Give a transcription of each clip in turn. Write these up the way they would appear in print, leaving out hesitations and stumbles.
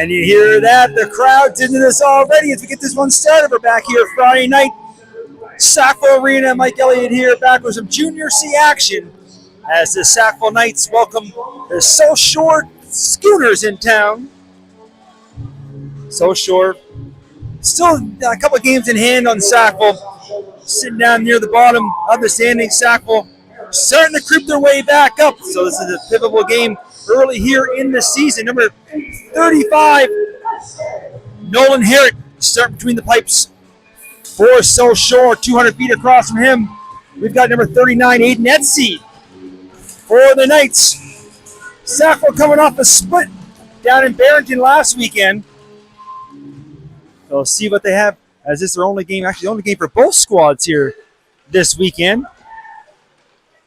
And you hear that? The crowd's into this already as we get this one started. We're back here Friday night. Sackville Arena, Mike Elliott here, back with some JrC action as the Sackville Knights welcome the South Shore Schooners in town. South Shore, still a couple of games in hand on Sackville, sitting down near the bottom of the standings. Sackville starting to creep their way back up. So this is a pivotal game early here in the season. Number 35, Nolan Herrick, starting between the pipes for South Shore, 200 feet across from him. We've got number 39, Aiden Etsy for the Knights. Sackville coming off a split down in Barrington last weekend. So we'll see what they have, as this is their only game, actually the only game for both squads here this weekend.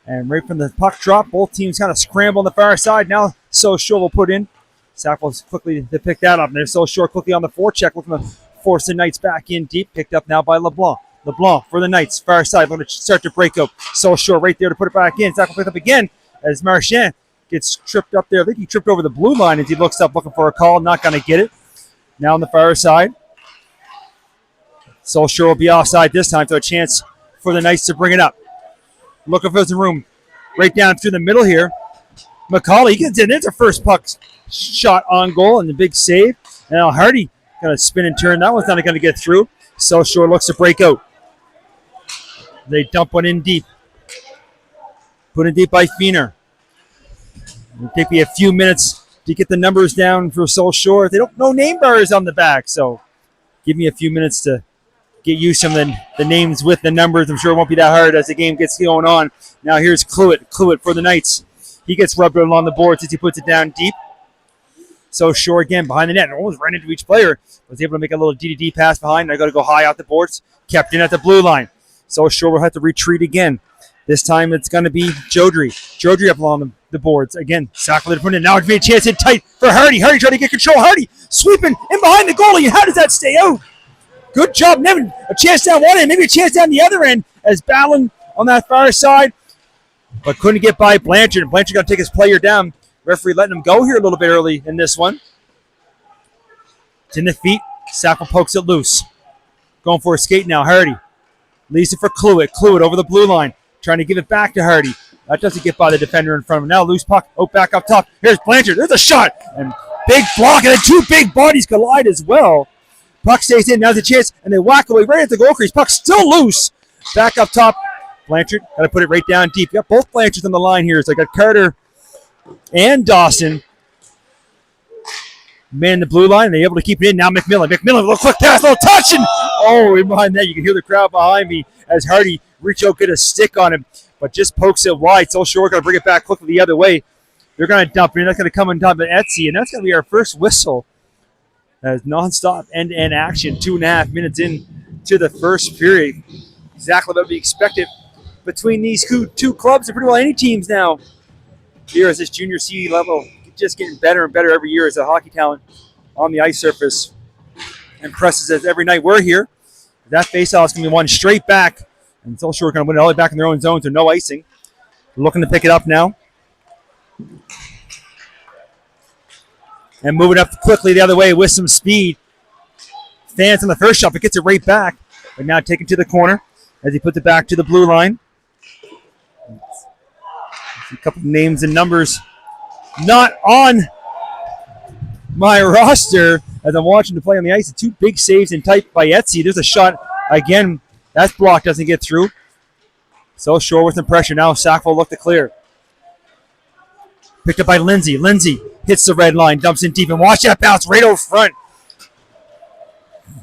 And right from the puck drop, both teams kind of scramble on the far side. Now South Shore will put in. Sackville's quickly to pick that up. And there's South Shore quickly on the forecheck, looking to force the Knights back in deep. Picked up now by LeBlanc. LeBlanc for the Knights, far side, going to start to break up. South Shore right there to put it back in. Sackville picked up again as Marchand gets tripped up there. I think he tripped over the blue line as he looks up looking for a call. Not going to get it. Now on the far side. South Shore will be offside this time, so a chance for the Knights to bring it up. Looking for some room right down through the middle here. McCauley gets in. There's a first puck shot on goal and the big save. And now Hardy going to spin and turn. That one's not going to get through. South Shore looks to break out. They dump one in deep. Put in deep by Feener. It'll take me a few minutes to get the numbers down for South Shore. They don't know name bars on the back, so give me a few minutes to get used to the names with the numbers. I'm sure it won't be that hard as the game gets going on. Now here's Cluett. Cluett for the Knights. He gets rubbed along the boards as he puts it down deep. South Shore again behind the net. Almost ran into each player. Was able to make a little DDD pass behind. I got to go high out the boards. Kept in at the blue line. South Shore will have to retreat again. This time it's going to be JrC. JrC up along the boards. Again, Sackville to put in. Now it's made a chance in tight for Hardy. Hardy trying to get control. Hardy sweeping in behind the goalie. And how does that stay out? Good job, Nevin. A chance down one end, maybe a chance down the other end as battling on that far side. But couldn't get by Blanchard. Blanchard got to take his player down. Referee letting him go here a little bit early in this one. It's in the feet. Sackville pokes it loose. Going for a skate now. Hardy leaves it for Cluett. Cluett over the blue line. Trying to give it back to Hardy. That doesn't get by the defender in front of him. Now loose puck. Oh, back up top. Here's Blanchard. There's a shot. And big block. And then two big bodies collide as well. Puck stays in. Now's a chance. And they whack away right at the goal crease. Puck still loose. Back up top. Blanchard. Got to put it right down deep. You got both Blanchards on the line here. So I got Carter and Dawson. Man, the blue line. They're able to keep it in. Now McMillan. McMillan, a little quick pass, a little touch. And right behind that, you can hear the crowd behind me as Hardy reach out, get a stick on him, but just pokes it wide. South Shore going to bring it back quickly the other way. They're going to dump it. That's going to come and dump it Etsy, and that's going to be our first whistle. As nonstop end-to-end action, 2.5 minutes in to the first period. Exactly what we expected between these two clubs and pretty well any teams now. Here as this JrC level, just getting better and better every year as a hockey talent on the ice surface. Impresses us every night we're here. That faceoff is going to be one straight back. And South Shore going to win it all the way back in their own zone, so no icing. Looking to pick it up now. And moving up quickly the other way with some speed. Fans on the first shot, but gets it right back. But now taken to the corner as he puts it back to the blue line. A couple of names and numbers not on my roster as I'm watching the play on the ice. Two big saves in tight by Etsy. There's a shot again. That block doesn't get through. South Shore with some pressure. Now Sackville look to clear. Picked up by Lindsay. Lindsay hits the red line, dumps in deep, and watch that bounce right over front.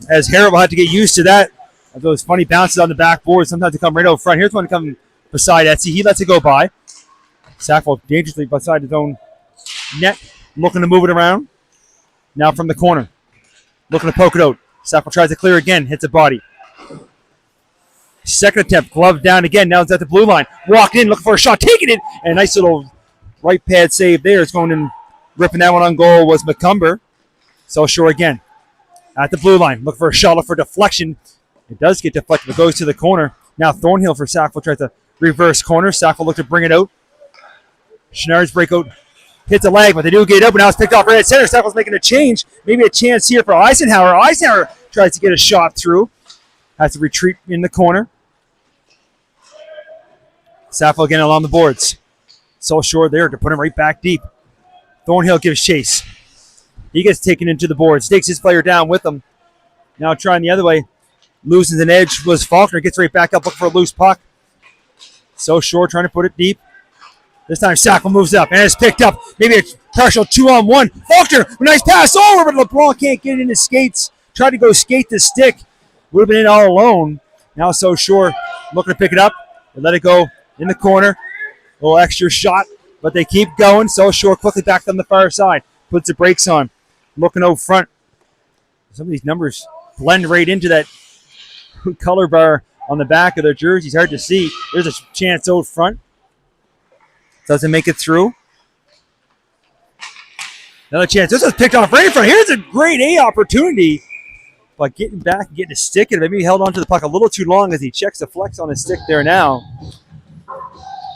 As Harrell will have to get used to that. Of those funny bounces on the backboard. Sometimes they come right over front. Here's one coming beside Etsy. He lets it go by. Sackville dangerously beside his own net. Looking to move it around. Now from the corner. Looking to poke it out. Sackville tries to clear again. Hits a body. Second attempt. Glove down again. Now it's at the blue line. Walked in. Looking for a shot. Taking it. And a nice little right pad save there. It's going in. Ripping that one on goal was McCumber. South Shore again. At the blue line. Looking for a shot. Look for deflection. It does get deflected, but goes to the corner. Now Thornhill for Sackville tries to reverse corner. Sackville look to bring it out. Schnarr's breakout hits a leg, but they do get up, and now it's picked off right at center. Sackville's making a change. Maybe a chance here for Eisenhower. Eisenhower tries to get a shot through. Has to retreat in the corner. Sackville again along the boards. So short there to put him right back deep. Thornhill gives chase. He gets taken into the boards. Takes his player down with him. Now trying the other way. Loses an edge was Faulkner. Gets right back up, looking for a loose puck. So short, trying to put it deep. This time Sackville moves up and it's picked up. Maybe a partial 2-on-1. Faulkner, a nice pass over, but LeBlanc can't get it in his skates. Tried to go skate the stick. Would have been in all alone. Now So short, looking to pick it up. They let it go in the corner. A little extra shot, but they keep going. So short, quickly back on the far side. Puts the brakes on. Looking out front. Some of these numbers blend right into that color bar on the back of their jerseys. Hard to see. There's a chance out front. Doesn't make it through. Another chance. This is picked off right in front. Here's a great A opportunity. But getting back and getting a stick, and maybe he held onto the puck a little too long as he checks the flex on his stick there now.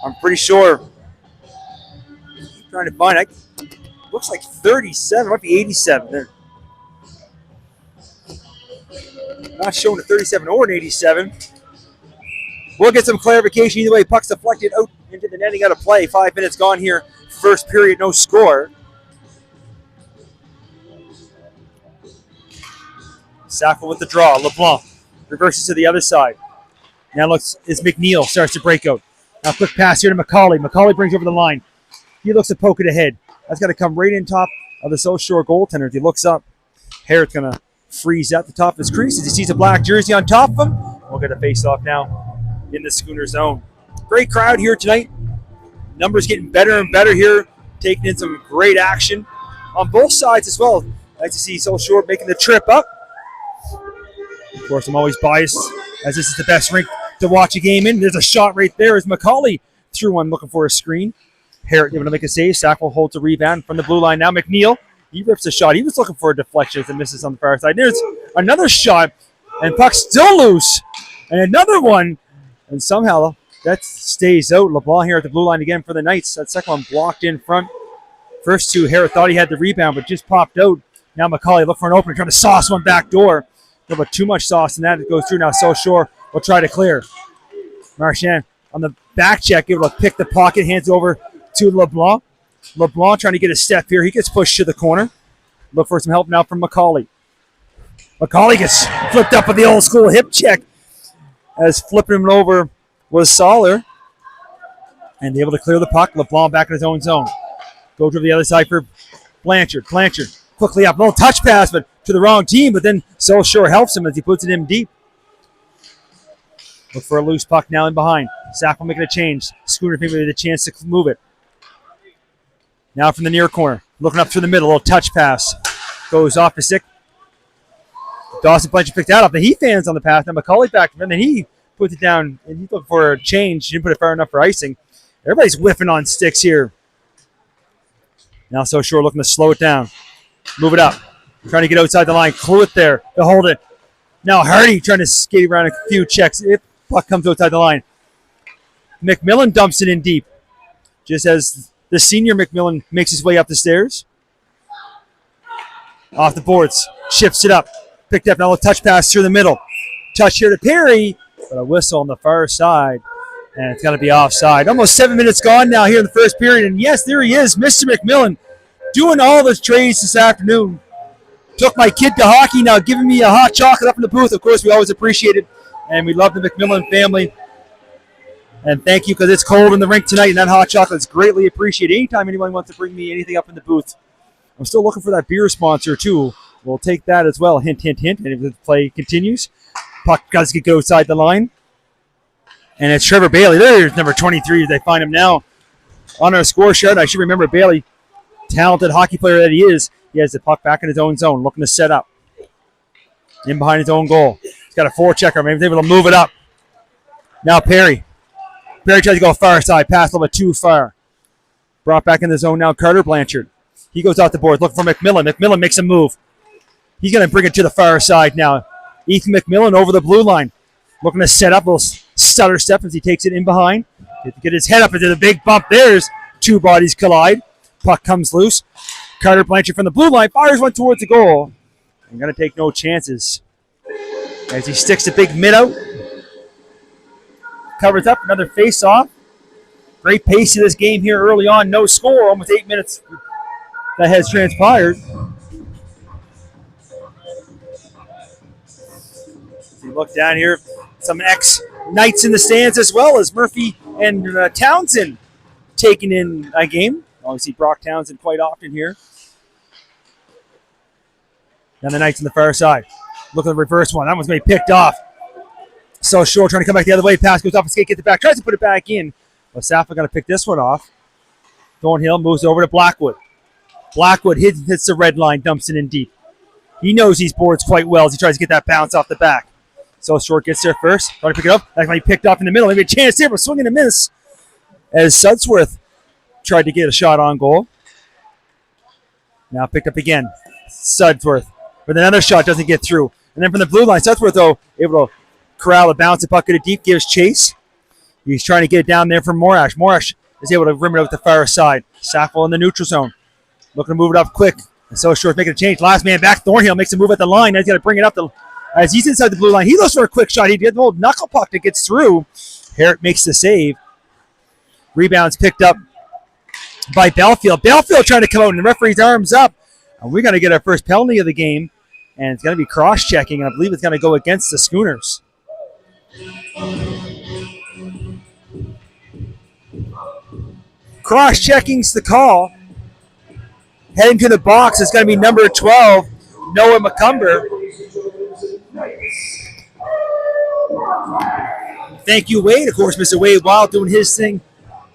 I'm pretty sure. I'm trying to find it. Looks like 37. Might be 87. They're not showing a 37 or an 87. We'll get some clarification. Either way, puck's deflected out into the netting out of play. 5 minutes gone here. First period, no score. Sackville with the draw. LeBlanc reverses to the other side. Now looks as McNeil starts to break out. Now quick pass here to McCauley. McCauley brings over the line. He looks to poke it ahead. That's got to come right in top of the South Shore goaltender. If he looks up, Harrett's going to freeze at the top of his crease. As he sees a black jersey on top of him, we'll get a face-off now in the Schooner zone. Great crowd here tonight. Numbers getting better and better here, taking in some great action on both sides as well. Nice to see South Shore making the trip up. Of course, I'm always biased as this is the best rink to watch a game in. There's a shot right there as McCauley threw one looking for a screen. Harrett able to make a save. Sackville holds a rebound from the blue line. Now McNeil, he rips a shot. He was looking for a deflection as it misses on the far side. There's another shot, and puck's still loose. And another one, and somehow that stays out. LeBlanc here at the blue line again for the Knights. That second one blocked in front. First two, Harrett thought he had the rebound, but just popped out. Now McCauley look for an opening, trying to sauce one back door. No, but too much sauce, and that it goes through. Now South Shore will try to clear. Marchand on the back check, able to pick the pocket, hands over to LeBlanc. LeBlanc trying to get a step here. He gets pushed to the corner. Look for some help now from McCauley. McCauley gets flipped up with the old school hip check as flipping him over was Soller. And able to clear the puck. LeBlanc back in his own zone. Go to the other side for Blanchard. Blanchard quickly up. A little touch pass, but to the wrong team. But then South Shore helps him as he puts it in deep. Look for a loose puck now in behind. Sackville making a change. Schooner maybe with a chance to move it. Now from the near corner. Looking up through the middle. A little touch pass. Goes off the stick. Dawson Blanchard picked that up. Then he fans on the pass. Now McCauley back to him. Then he puts it down. And he's looking for a change. He didn't put it far enough for icing. Everybody's whiffing on sticks here. Now South Shore looking to slow it down. Move it up. Trying to get outside the line. Clue it there. To hold it. Now Hardy trying to skate around a few checks. If puck comes outside the line. McMillan dumps it in deep. Just as the senior McMillan makes his way up the stairs. Off the boards. Shifts it up. Picked up. Now a touch pass through the middle. Touch here to Perry. But a whistle on the far side. And it's going to be offside. Almost 7 minutes gone now here in the first period. And yes, there he is, Mr. McMillan, doing all the trades this afternoon. Took my kid to hockey, now giving me a hot chocolate up in the booth. Of course, we always appreciate it. And we love the McMillan family. And thank you, because it's cold in the rink tonight, and that hot chocolate is greatly appreciated. Anytime anyone wants to bring me anything up in the booth. I'm still looking for that beer sponsor, too. We'll take that as well. Hint, hint, hint. And if the play continues, puck does get go outside the line. And it's Trevor Bailey. There's number 23. They find him now on our score sheet. I should remember Bailey, talented hockey player that he is. He has the puck back in his own zone, looking to set up. In behind his own goal. He's got a forechecker. Maybe he's able to move it up. Now Perry. Perry tries to go far side. Pass a little bit too far. Brought back in the zone now, Carter Blanchard. He goes out the board, looking for McMillan. McMillan makes a move. He's going to bring it to the far side now. Ethan McMillan over the blue line. Looking to set up a little stutter step as he takes it in behind. Get his head up into the big bump. There's two bodies collide. Puck comes loose. Carter Blanchard from the blue line fires one towards the goal. I'm going to take no chances as he sticks the big mid out. Covers up, another face-off. Great pace of this game here early on. No score, almost 8 minutes that has transpired. As you look down here, some ex-Knights in the stands as well as Murphy and Townsend taking in a game. Obviously, Brock Townsend quite often here. Now the Knights on the far side. Look at the reverse one. That one's going to be picked off. So Shore trying to come back the other way. Pass goes off his skate, gets it back, tries to put it back in. But Sackville going to pick this one off. Thornhill moves over to Blackwood. Blackwood hits the red line, dumps it in deep. He knows these boards quite well as he tries to get that bounce off the back. So Short gets there first. Trying to pick it up. That's going to be picked off in the middle. Maybe a chance there, but swing and a miss as Sudsworth tried to get a shot on goal. Now picked up again. Sudsworth with another shot, doesn't get through. And then from the blue line, Sudsworth, though, able to corral a bounce, a puck it deep, gives chase. He's trying to get it down there from Morash. Morash is able to rim it out the far side. Sackville in the neutral zone. Looking to move it up quick. And so Short making a change. Last man back. Thornhill makes a move at the line. Now he's got to bring it up as he's inside the blue line. He looks for a quick shot. He gets the old knuckle puck that gets through. Herrick makes the save. Rebounds picked up by Belfield. Belfield trying to come out, and the referee's arms up. And we're going to get our first penalty of the game. And it's going to be cross-checking, and I believe it's going to go against the Schooners. Cross-checking's the call. Heading to the box is going to be number 12, Noah McCumber. Thank you, Wade. Of course, Mr. Wade Wild doing his thing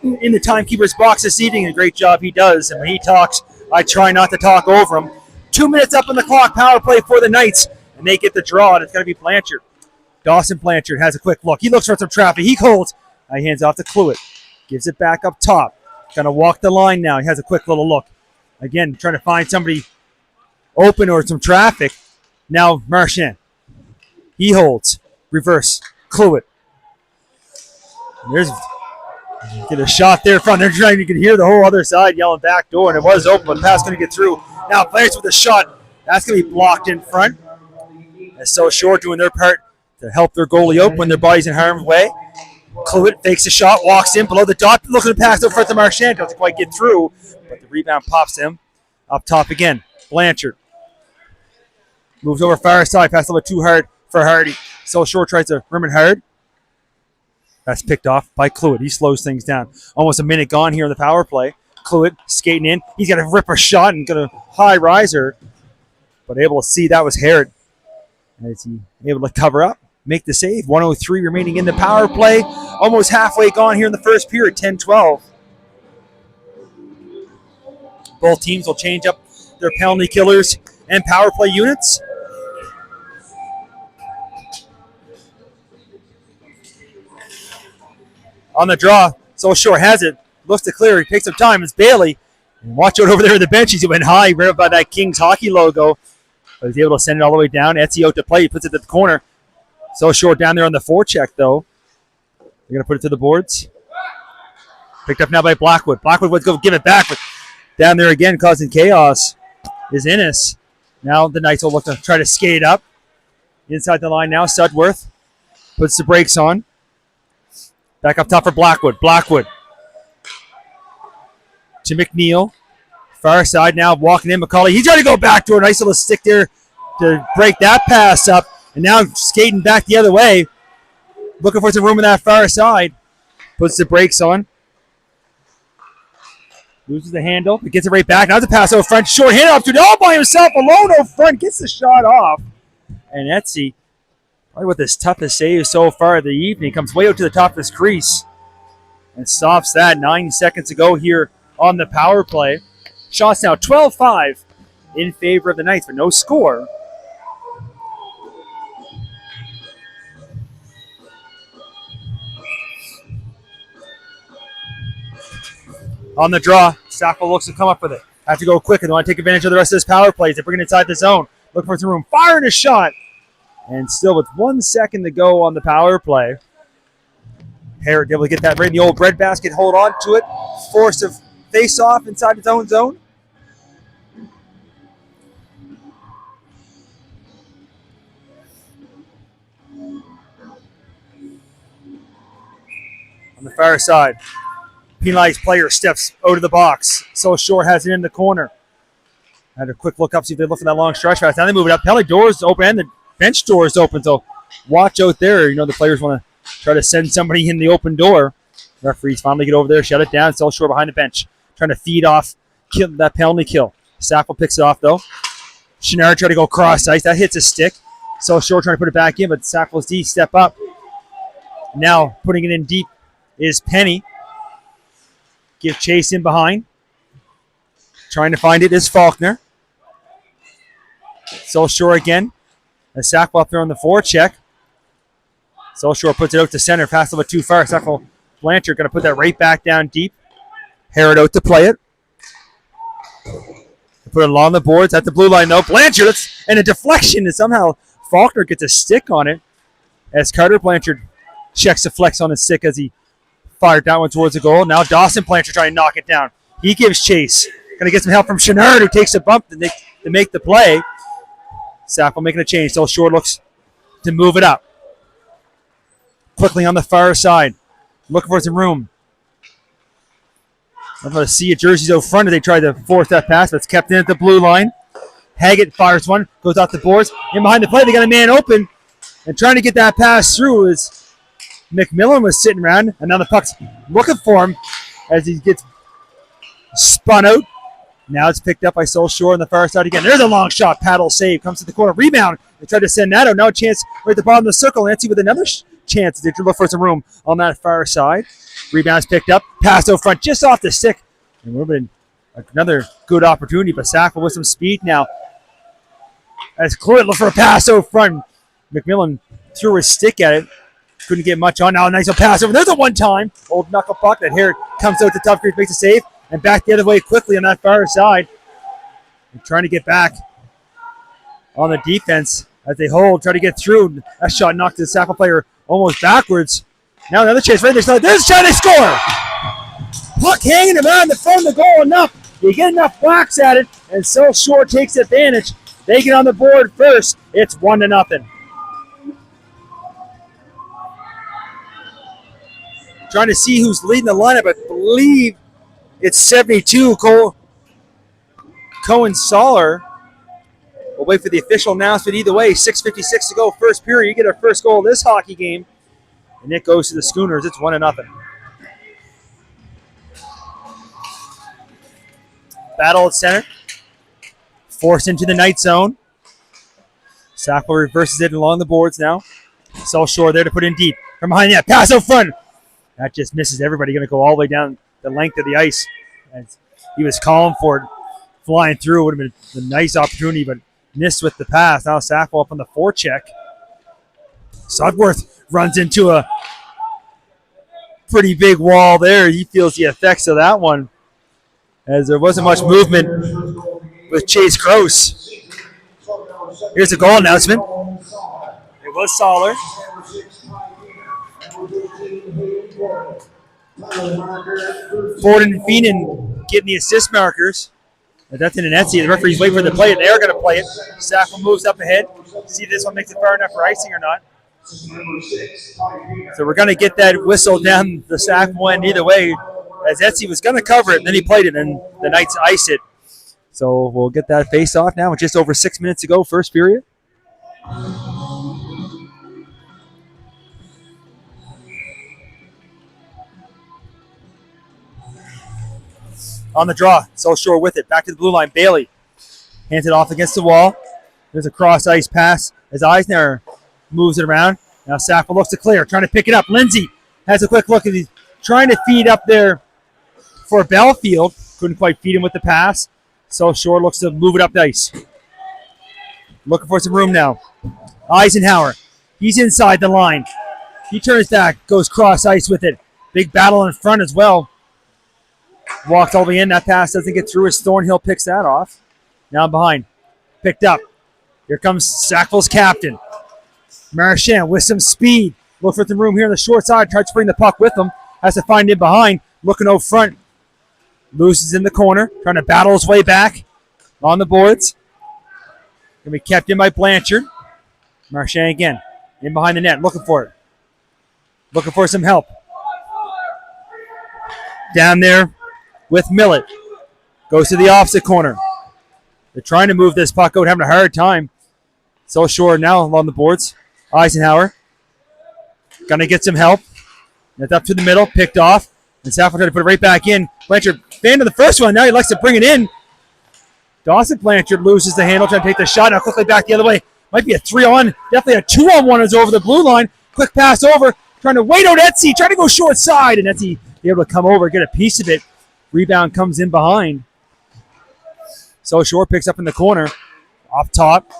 in the timekeeper's box this evening. A great job he does. And when he talks, I try not to talk over him. 2 minutes up on the clock, power play for the Knights, and they get the draw, and it's going to be Blanchard. Dawson Blanchard has a quick look. He looks for some traffic. He holds. He hands off to Cluett. Gives it back up top. Going to walk the line now. He has a quick little look. Again, trying to find somebody open or some traffic. Now Marchand. He holds. Reverse. Cluett. There's get a shot there front. They're trying. You can hear the whole other side yelling back door, and it was open, but pass going to get through. Now Blanchard with a shot. That's going to be blocked in front. And so Short doing their part to help their goalie open when their body's in harm's way. Cluett fakes a shot, walks in below the dot, looking to pass over front to Marchand. Doesn't quite get through, but the rebound pops him. Up top again, Blanchard. Moves over far side, pass a little too hard for Hardy. So Short tries to rim it hard. That's picked off by Cluett. He slows things down. Almost a minute gone here in the power play. Cluett skating in. He's got to rip a shot and going to high riser, but able to see that was Herod. As he able to cover up, make the save. 1:03 remaining in the power play. Almost halfway gone here in the first period, 10-12. Both teams will change up their penalty killers and power play units. On the draw, so Short has it. Looks to clear. He takes some time. It's Bailey. And watch out over there at the bench. He went high right up by that Kings hockey logo. But he's able to send it all the way down. Etsy out to play. He puts it at the corner. So Short down there on the forecheck, though. They're going to put it to the boards. Picked up now by Blackwood. Blackwood would go give it back, but down there again causing chaos is Innes. Now the Knights will look to try to skate up. Inside the line now, Sudworth puts the brakes on. Back up top for Blackwood. Blackwood to McNeil. Far side now, walking in. McCauley. He's trying to go back to a nice little stick there to break that pass up. And now skating back the other way. Looking for some room in that far side. Puts the brakes on. Loses the handle, but gets it right back. Now the pass over front. Short hand off to all by himself. Alone over front. Gets the shot off. And Etsy, probably with his toughest save so far of the evening, comes way out to the top of his crease. And stops that 9 seconds ago here on the power play. Shots now 12-5 in favor of the Knights, but no score. On the draw, Sackville looks to come up with it. Have to go quick, and they want to take advantage of the rest of this power plays. They bring it inside the zone. Looking for some room. Firing a shot. And still with 1 second to go on the power play. Herrick able to get that right in the old breadbasket. Hold on to it. face off inside its own zone. On the far side, penalized player steps out of the box. South Shore has it in the corner. Had a quick look up, see if they look for that long stretch pass. Now they move it up. Penalty doors open and the bench door is open, so watch out there. You know the players want to try to send somebody in the open door. Referees finally get over there, shut it down. South Shore behind the bench, trying to feed off that penalty kill. Sackville picks it off though. Chenard trying to go cross ice. That hits a stick. South Shore trying to put it back in, but Sackville's D step up. Now putting it in deep is Penny. Give chase in behind. Trying to find it is Faulkner. South Shore again. As Sackville up there on the forecheck. South Shore puts it out to center. Pass a little bit too far. Sackville Blanchard going to put that right back down deep. Harrod out to play it. Put it along the boards at the blue line though. Blanchard, and a deflection, and somehow Faulkner gets a stick on it. As Carter Blanchard checks the flex on his stick as he fired that one towards the goal. Now Dawson Blanchard trying to knock it down. He gives chase. Going to get some help from Chenard, who takes a bump to make the play. Sackville making a change. So Shore looks to move it up. Quickly on the far side. Looking for some room. I'm going to see if JrC's out front. They tried to force that pass, but it's kept in at the blue line. Haggett fires one. Goes off the boards. In behind the play, they got a man open. And trying to get that pass through is McMillan was sitting around, and now the puck's looking for him as he gets spun out. Now it's picked up by South Shore on the far side again. There's a long shot. Paddle save. Comes to the corner. Rebound. They tried to send that out. Now a chance right at the bottom of the circle. Nancy with another chance to look for some room on that far side. Rebound's picked up. Pass out front just off the stick. And would have been another good opportunity, but Sackville with some speed now. As Cloyd looked for a pass out front. McMillan threw his stick at it. Couldn't get much on. Now a nice little pass over. There's a one-time old knuckle puck that here comes out to Tough Creek, makes a save, and back the other way quickly on that far side. And trying to get back on the defense as they hold, try to get through. That shot knocked the Sackville player almost backwards. Now another chance right there. There's a shot, they score! Puck hanging around the front of the goal enough. You get enough whacks at it, and South Shore takes advantage. They get on the board first. It's 1-0. Trying to see who's leading the lineup. I believe it's 72. Cohen Soller. We'll wait for the official announcement. Either way, 6:56 to go. First period. You get our first goal of this hockey game. And it goes to the Schooners. It's 1-0. Battle at center. Forced into the night zone. Sackville reverses it along the boards now. South Shore there to put in deep. From behind that. Pass out front. That just misses everybody. Going to go all the way down the length of the ice. As he was calling for it. Flying through. Would have been a nice opportunity, but missed with the pass. Now Sackville up on the forecheck. Sudworth runs into a pretty big wall there. He feels the effects of that one, as there wasn't much movement with Chase Gross. Here's a goal announcement. It was Soller. Ford and Feenan getting the assist markers. That's in an Etsy. The referee's waiting for the play, and they are going to play it. Sackville moves up ahead. See if this one makes it far enough for icing or not. So we're going to get that whistle down the Sackville end either way, as Etsy was going to cover it, and then he played it, and the Knights ice it. So we'll get that face off now with just over 6 minutes to go, first period. On the draw, South Shore with it. Back to the blue line. Bailey hands it off against the wall. There's a cross ice pass as Eisner moves it around. Now Sackville looks to clear, trying to pick it up. Lindsay has a quick look, and he's trying to feed up there for Belfield. Couldn't quite feed him with the pass. South Shore looks to move it up the ice. Looking for some room now. Eisenhower, he's inside the line. He turns back, goes cross ice with it. Big battle in front as well. Walked all the way in. That pass doesn't get through as Thornhill picks that off. Now behind. Picked up. Here comes Sackville's captain. Marchand with some speed. Look for some room here on the short side. Tries to bring the puck with him. Has to find him behind. Looking out front Luce is in the corner, trying to battle his way back on the boards. Going to be kept in by Blanchard. Marchand again, in behind the net, looking for it. Looking for some help. Down there with Millett. Goes to the opposite corner. They're trying to move this puck out, having a hard time. So short now along the boards. Eisenhower. Gonna get some help. That's up to the middle, picked off. And Sackville trying to put it right back in. Blanchard fan of the first one. Now he likes to bring it in. Dawson Blanchard loses the handle, trying to take the shot. Now quickly back the other way. Might be a 3-on, definitely a 2-on-1 is over the blue line. Quick pass over, trying to wait out Etsy, trying to go short side, and Etsy able to come over, get a piece of it. Rebound comes in behind. So short picks up in the corner. Off top.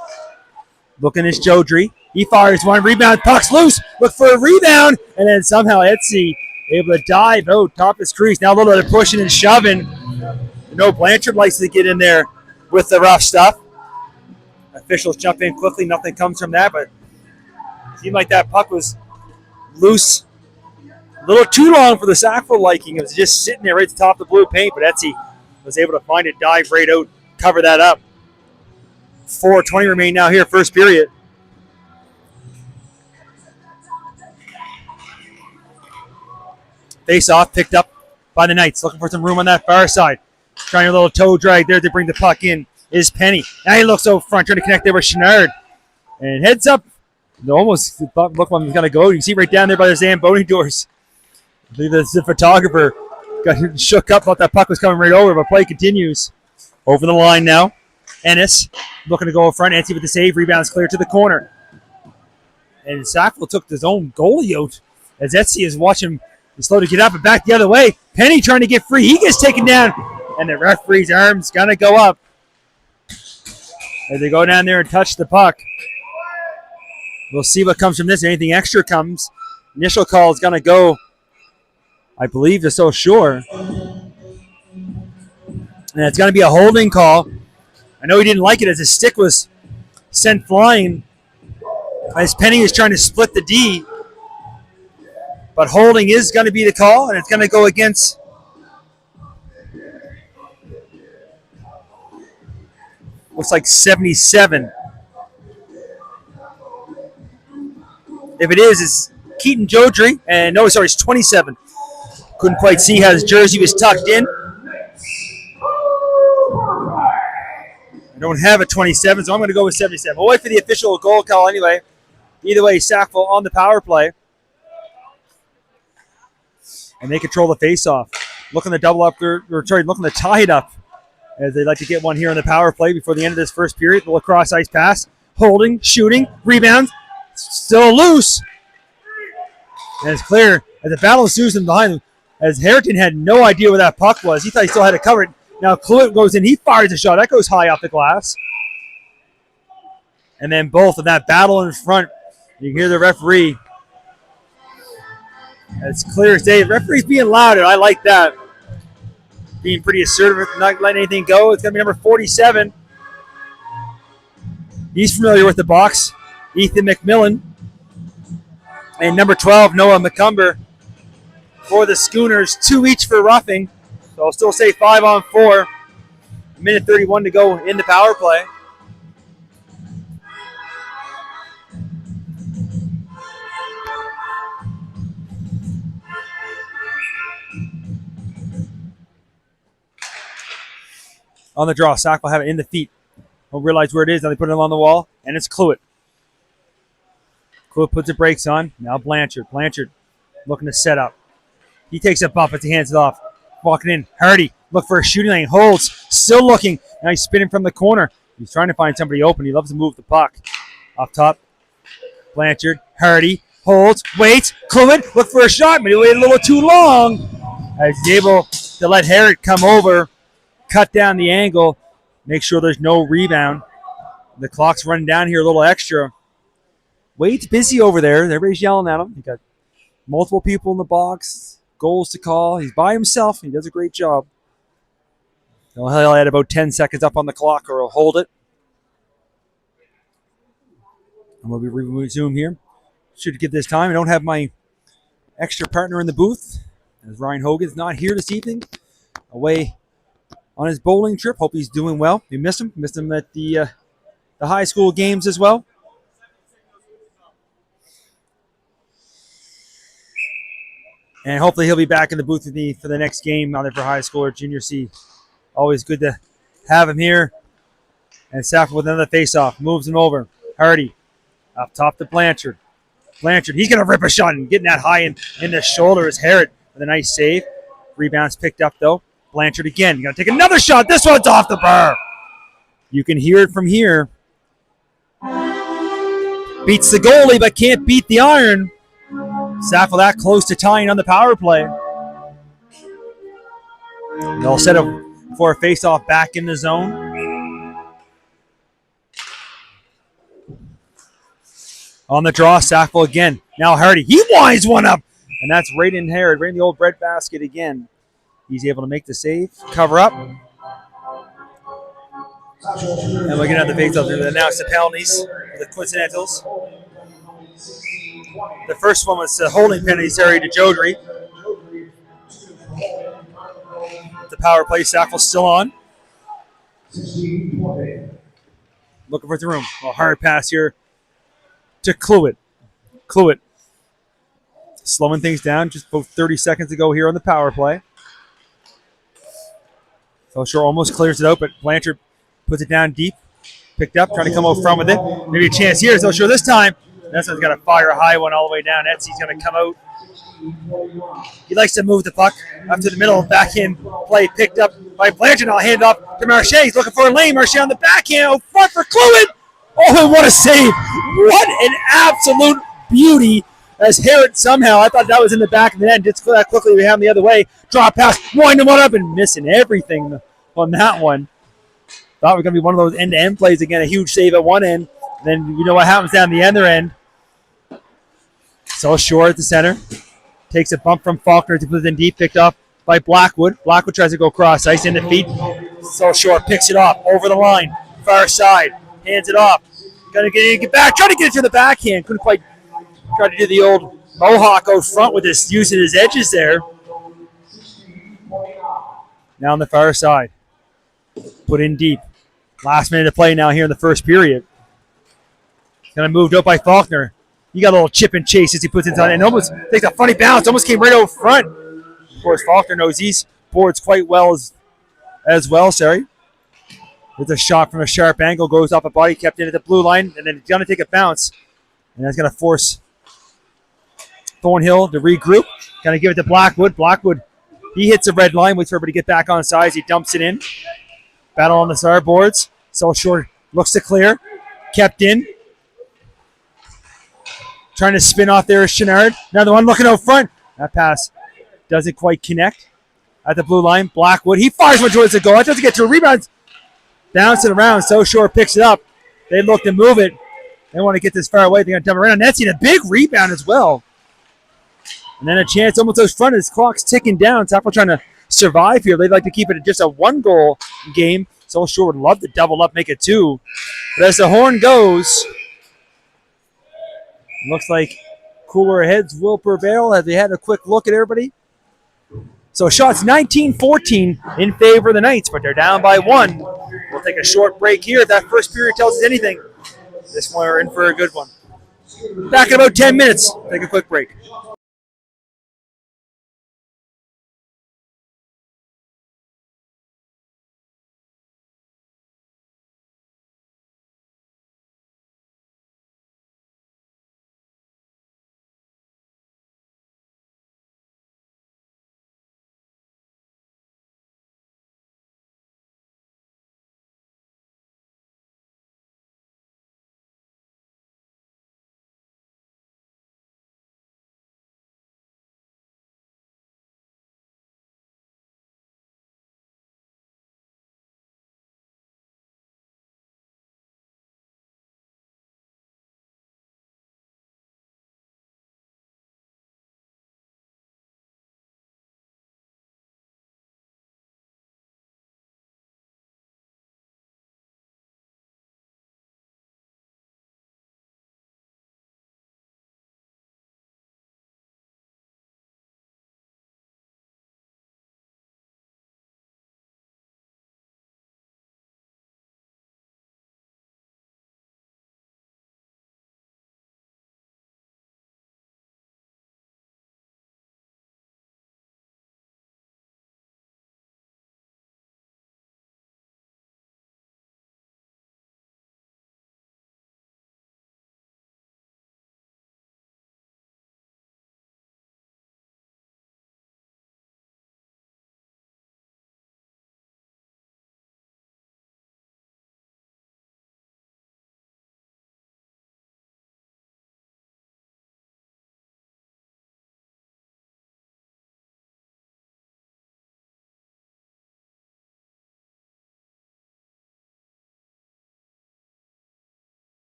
Looking is JrC. He fires one, rebound, puck's loose. Look for a rebound, and then somehow Etsy able to dive out top his crease. Now a little bit of pushing and shoving. Blanchard likes to get in there with the rough stuff. Officials jump in quickly. Nothing comes from that, but it seemed like that puck was loose. A little too long for the Sackville liking. It was just sitting there right at the top of the blue paint, but Etsy was able to find it, dive right out, cover that up. 4:20 remain now here, first period. Face off, picked up by the Knights. Looking for some room on that far side. Trying a little toe drag there to bring the puck in. Is Penny. Now he looks over front, trying to connect there with Chenard. And heads up. Almost thought look like he's going to go. You can see right down there by the Zamboni doors. I believe the photographer got shook up, thought that puck was coming right over, but play continues. Over the line now. Ennis looking to go in front. Etsy with the save. Rebounds clear to the corner. And Sackville took his own goalie out as Etsy is watching. He's slow to get up and back the other way. Penny trying to get free. He gets taken down. And the referee's arm's going to go up as they go down there and touch the puck. We'll see what comes from this. Anything extra comes. Initial call is going to go, I believe, to So Shore. And it's going to be a holding call. I know he didn't like it as his stick was sent flying as Penny is trying to split the D. But holding is going to be the call, and it's going to go against looks like 77. If it is, it's Keaton JrC. And no, sorry, it's 27. Couldn't quite see how his jersey was tucked in. I don't have a 27, so I'm going to go with 77. We'll wait for the official goal call anyway. Either way, Sackville on the power play. And they control the face-off. Looking to double up, looking to tie it up as they'd like to get one here on the power play before the end of this first period. The lacrosse ice pass. Holding, shooting, rebound. Still loose. And it's clear as the battle ensues in behind him. As Harrington had no idea where that puck was. He thought he still had to cover it. Now Cluett goes in. He fires a shot. That goes high off the glass. And then both of that battle in front. You can hear the referee. It's clear as day. The referee's being louder. I like that. Being pretty assertive, not letting anything go. It's going to be number 47. He's familiar with the box. Ethan McMillan. And number 12, Noah McCumber. For the Schooners, 2 each for roughing. So I'll still say 5-on-4. A minute 31 to go in the power play. On the draw, Sackville have it in the feet. Don't realize where it is. Now they put it on the wall, and it's Cluett. Cluett puts the brakes on. Now Blanchard. Blanchard looking to set up. He takes a bump as he hands it off. Walking in. Hardy. Look for a shooting lane. Holds. Still looking. Now he's spinning from the corner. He's trying to find somebody open. He loves to move the puck. Off top. Blanchard. Hardy. Holds. Waits. Cluett. Look for a shot, but he waited a little too long. As he's able to let Harrod come over. Cut down the angle. Make sure there's no rebound. The clock's running down here a little extra. Wade's busy over there. Everybody's yelling at him. He got multiple people in the box. Goals to call. He's by himself. He does a great job. He'll add about 10 seconds up on the clock or he'll hold it. I'm going to resume here. Should give this time. I don't have my extra partner in the booth as Ryan Hogan's not here this evening. away on his bowling trip. Hope he's doing well. We missed him. Missed him at the high school games as well. And hopefully he'll be back in the booth with me for the next game, either for high school or JrC. Always good to have him here. And Sackville with another face-off. Moves him over. Hardy up top to Blanchard. Blanchard, he's going to rip a shot and getting that high in the shoulder is Harrod with a nice save. Rebounds picked up, though. Blanchard again. You got to take another shot. This one's off the bar. You can hear it from here. Beats the goalie, but can't beat the iron. Sackville that close to tying on the power play. They'll set up for a face-off back in the zone. On the draw, Sackville again. Now Hardy, he winds one up. And that's right in Harrod, right in the old breadbasket again. He's able to make the save, cover up. And we're going to have the face-off. They're announced the penalties for the Coincidentals. The first one was a holding penalty, Terry to JrC. The power play, Sackville still on. Looking for the room. A hard pass here to Cluett. Cluett slowing things down. Just about 30 seconds to go here on the power play. So sure almost clears it out, but Blanchard puts it down deep. Picked up, trying to come out front with it. Maybe a chance here. So sure this time. This one's got a fire high one all the way down. Etsy's going to come out. He likes to move the puck up to the middle. Backhand play picked up by Blanchard. I'll hand off to Marche. He's looking for a lane. Marche on the backhand. Out front for Cluett. Oh, what a save. What an absolute beauty. As Harrod somehow, I thought that was in the back of the net. Just that quickly we have him the other way. Drop pass. Winding one up and missing everything on that one. Thought we were going to be one of those end-to-end plays again. A huge save at one end. Then you know what happens down the other end. So short at the center. Takes a bump from Faulkner to put it in deep. Picked up by Blackwood. Blackwood tries to go cross ice into feet. So short. Picks it off. Over the line. Far side. Hands it off. Gonna get back. Trying to get it to the backhand. Couldn't quite try to do the old Mohawk out front with this, using his edges there. Now on the far side. Put in deep. Last minute of play now here in the first period. Kind of moved up by Faulkner. He got a little chip and chase as he puts it inside and almost takes a funny bounce. Almost came right out front. Of course, Faulkner knows these boards quite well as well, sorry. With a shot from a sharp angle, goes off a body, kept into the blue line, and then he's going to take a bounce. And that's going to force Thornhill to regroup. Going to give it to Blackwood. Blackwood, he hits the red line, waits for everybody to get back on sides. He dumps it in. Battle on the starboards. So short, looks to clear. Kept in. Trying to spin off there is Chenard. Another one looking out front. That pass doesn't quite connect at the blue line. Blackwood, he fires one towards the goal. It doesn't get to a rebound. Bounce it around. So short picks it up. They look to move it. They want to get this far away. They're going to dump it around. That's a big rebound as well. And then a chance almost out front as clock's ticking down. Sackville trying to survive here. They'd like to keep it at just a one-goal game. So sure would love to double up, make it two. But as the horn goes, looks like cooler heads will prevail. Have they had a quick look at everybody? So shots 19-14 in favor of the Knights, but they're down by one. We'll take a short break here. If that first period tells us anything, this one we're in for a good one. Back in about 10 minutes. Take a quick break.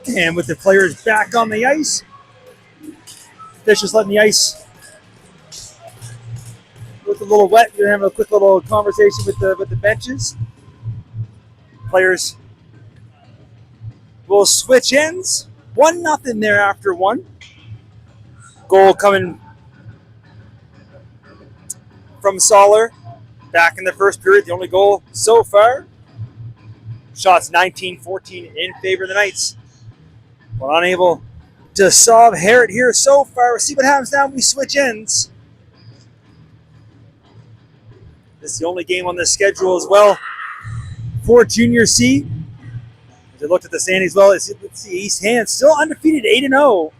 And with the players back on the ice, officials letting the ice look a little wet. We're having a quick little conversation with the benches. Players will switch ends. 1-0 there after one. Goal coming from Soller back in the first period. The only goal so far. Shots 19-14 in favor of the Knights. But unable to solve Harrod here so far. We'll see what happens now when we switch ends. This is the only game on the schedule as well for JrC. As I looked at the standings well, let's see, East Hand still undefeated 8-0.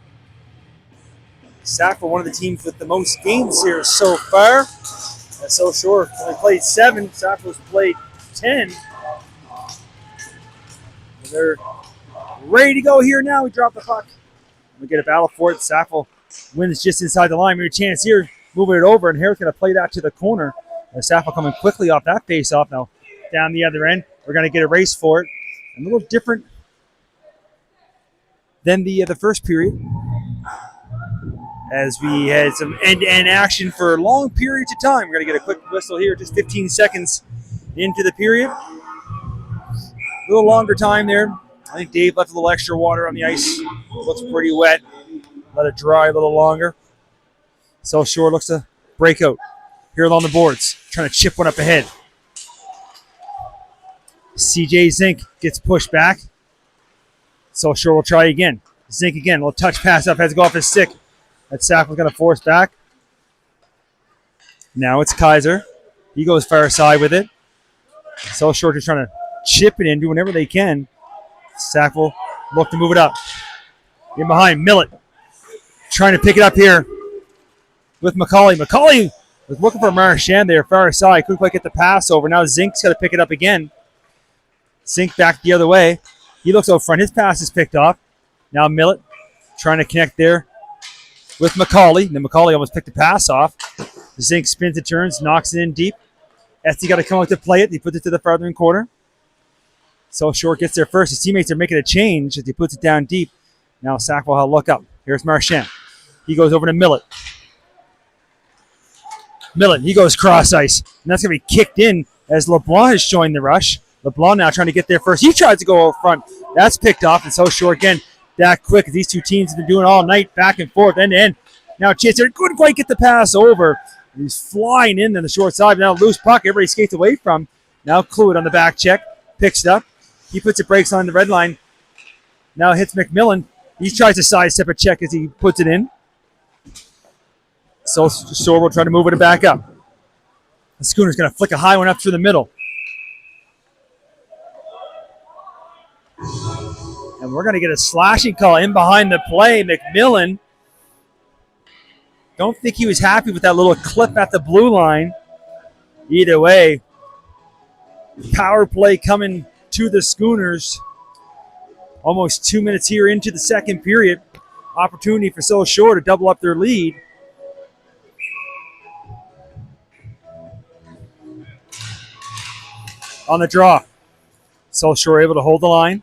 Sackville, one of the teams with the most games here so far. So Shore only played 7. Sackville's played 10. And they're ready to go here now. We drop the puck. We get a battle for it. Sackville wins just inside the line. We have a chance here, moving it over, and Harrod's going to play that to the corner. And Sackville coming quickly off that face-off now. Down the other end. We're going to get a race for it. A little different than the first period, as we had some end-to-end action for long periods of time. We're going to get a quick whistle here, just 15 seconds into the period. A little longer time there. I think Dave left a little extra water on the ice. Looks pretty wet. Let it dry a little longer. South Shore looks to break out here along the boards, trying to chip one up ahead. CJ Zink gets pushed back. South Shore will try again. Zink again, a little touch pass up, has to go off his stick. That Sackville's going to force back. Now it's Kaiser. He goes far side with it. South Shore just trying to chip it in, do whatever they can. Sackville look to move it up. In behind, Millet. Trying to pick it up here with McCauley. McCauley was looking for Marchand there, far side. Couldn't quite get the pass over. Now Zink's got to pick it up again. Zink back the other way. He looks out front. His pass is picked off. Now Millet trying to connect there with McCauley. Then McCauley almost picked the pass off. Zink spins and turns, knocks it in deep. Etsy got to come out to play it. He puts it to the farthering corner. So Short gets there first. His teammates are making a change as he puts it down deep. Now Sackville will look up. Here's Marchand. He goes over to Millet. Millet, he goes cross ice. And that's going to be kicked in as LeBlanc is showing the rush. LeBlanc now trying to get there first. He tries to go out front. That's picked off. And so Short again, that quick. These two teams have been doing all night, back and forth, end to end. Now Chancellor couldn't quite get the pass over. He's flying in on the short side. Now loose puck. Everybody skates away from. Now Clued on the back check. Picks it up. He puts it, breaks on the red line. Now hits McMillan. He tries to sidestep a check as he puts it in. So Shore will try to move it back up. The Schooner's going to flick a high one up through the middle. And we're going to get a slashing call in behind the play. McMillan. Don't think he was happy with that little clip at the blue line. Either way, power play coming to the Schooners. Almost 2 minutes here into the second period. Opportunity for South Shore to double up their lead. On the draw. South Shore able to hold the line.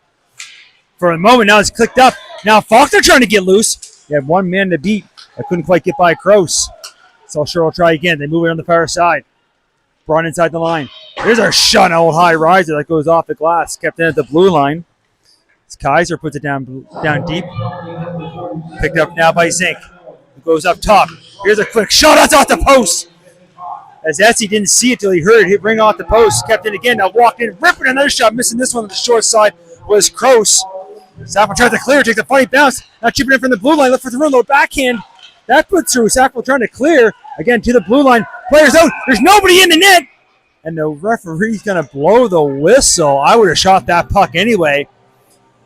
For a moment, now it's clicked up. Now Faulkner trying to get loose. They have one man to beat. I couldn't quite get by Kroos. South Shore will try again. They move it on the far side. Brought inside the line. There's a shot, an old high riser that goes off the glass. Kept in at the blue line. Kaiser puts it down deep. Picked up now by Zink. Who goes up top. Here's a quick shot. That's off the post. As Etsy didn't see it till he heard it. He'd bring off the post. Kept in again. Now walked in. Ripping another shot. Missing this one on the short side was Kroos. Sackville tries to clear. Takes a funny bounce. Now chipping in from the blue line. Look for the room. Little backhand. That puts through. Sackville trying to clear. Again to the blue line. Players out. There's nobody in the net. And the referee's going to blow the whistle. I would have shot that puck anyway.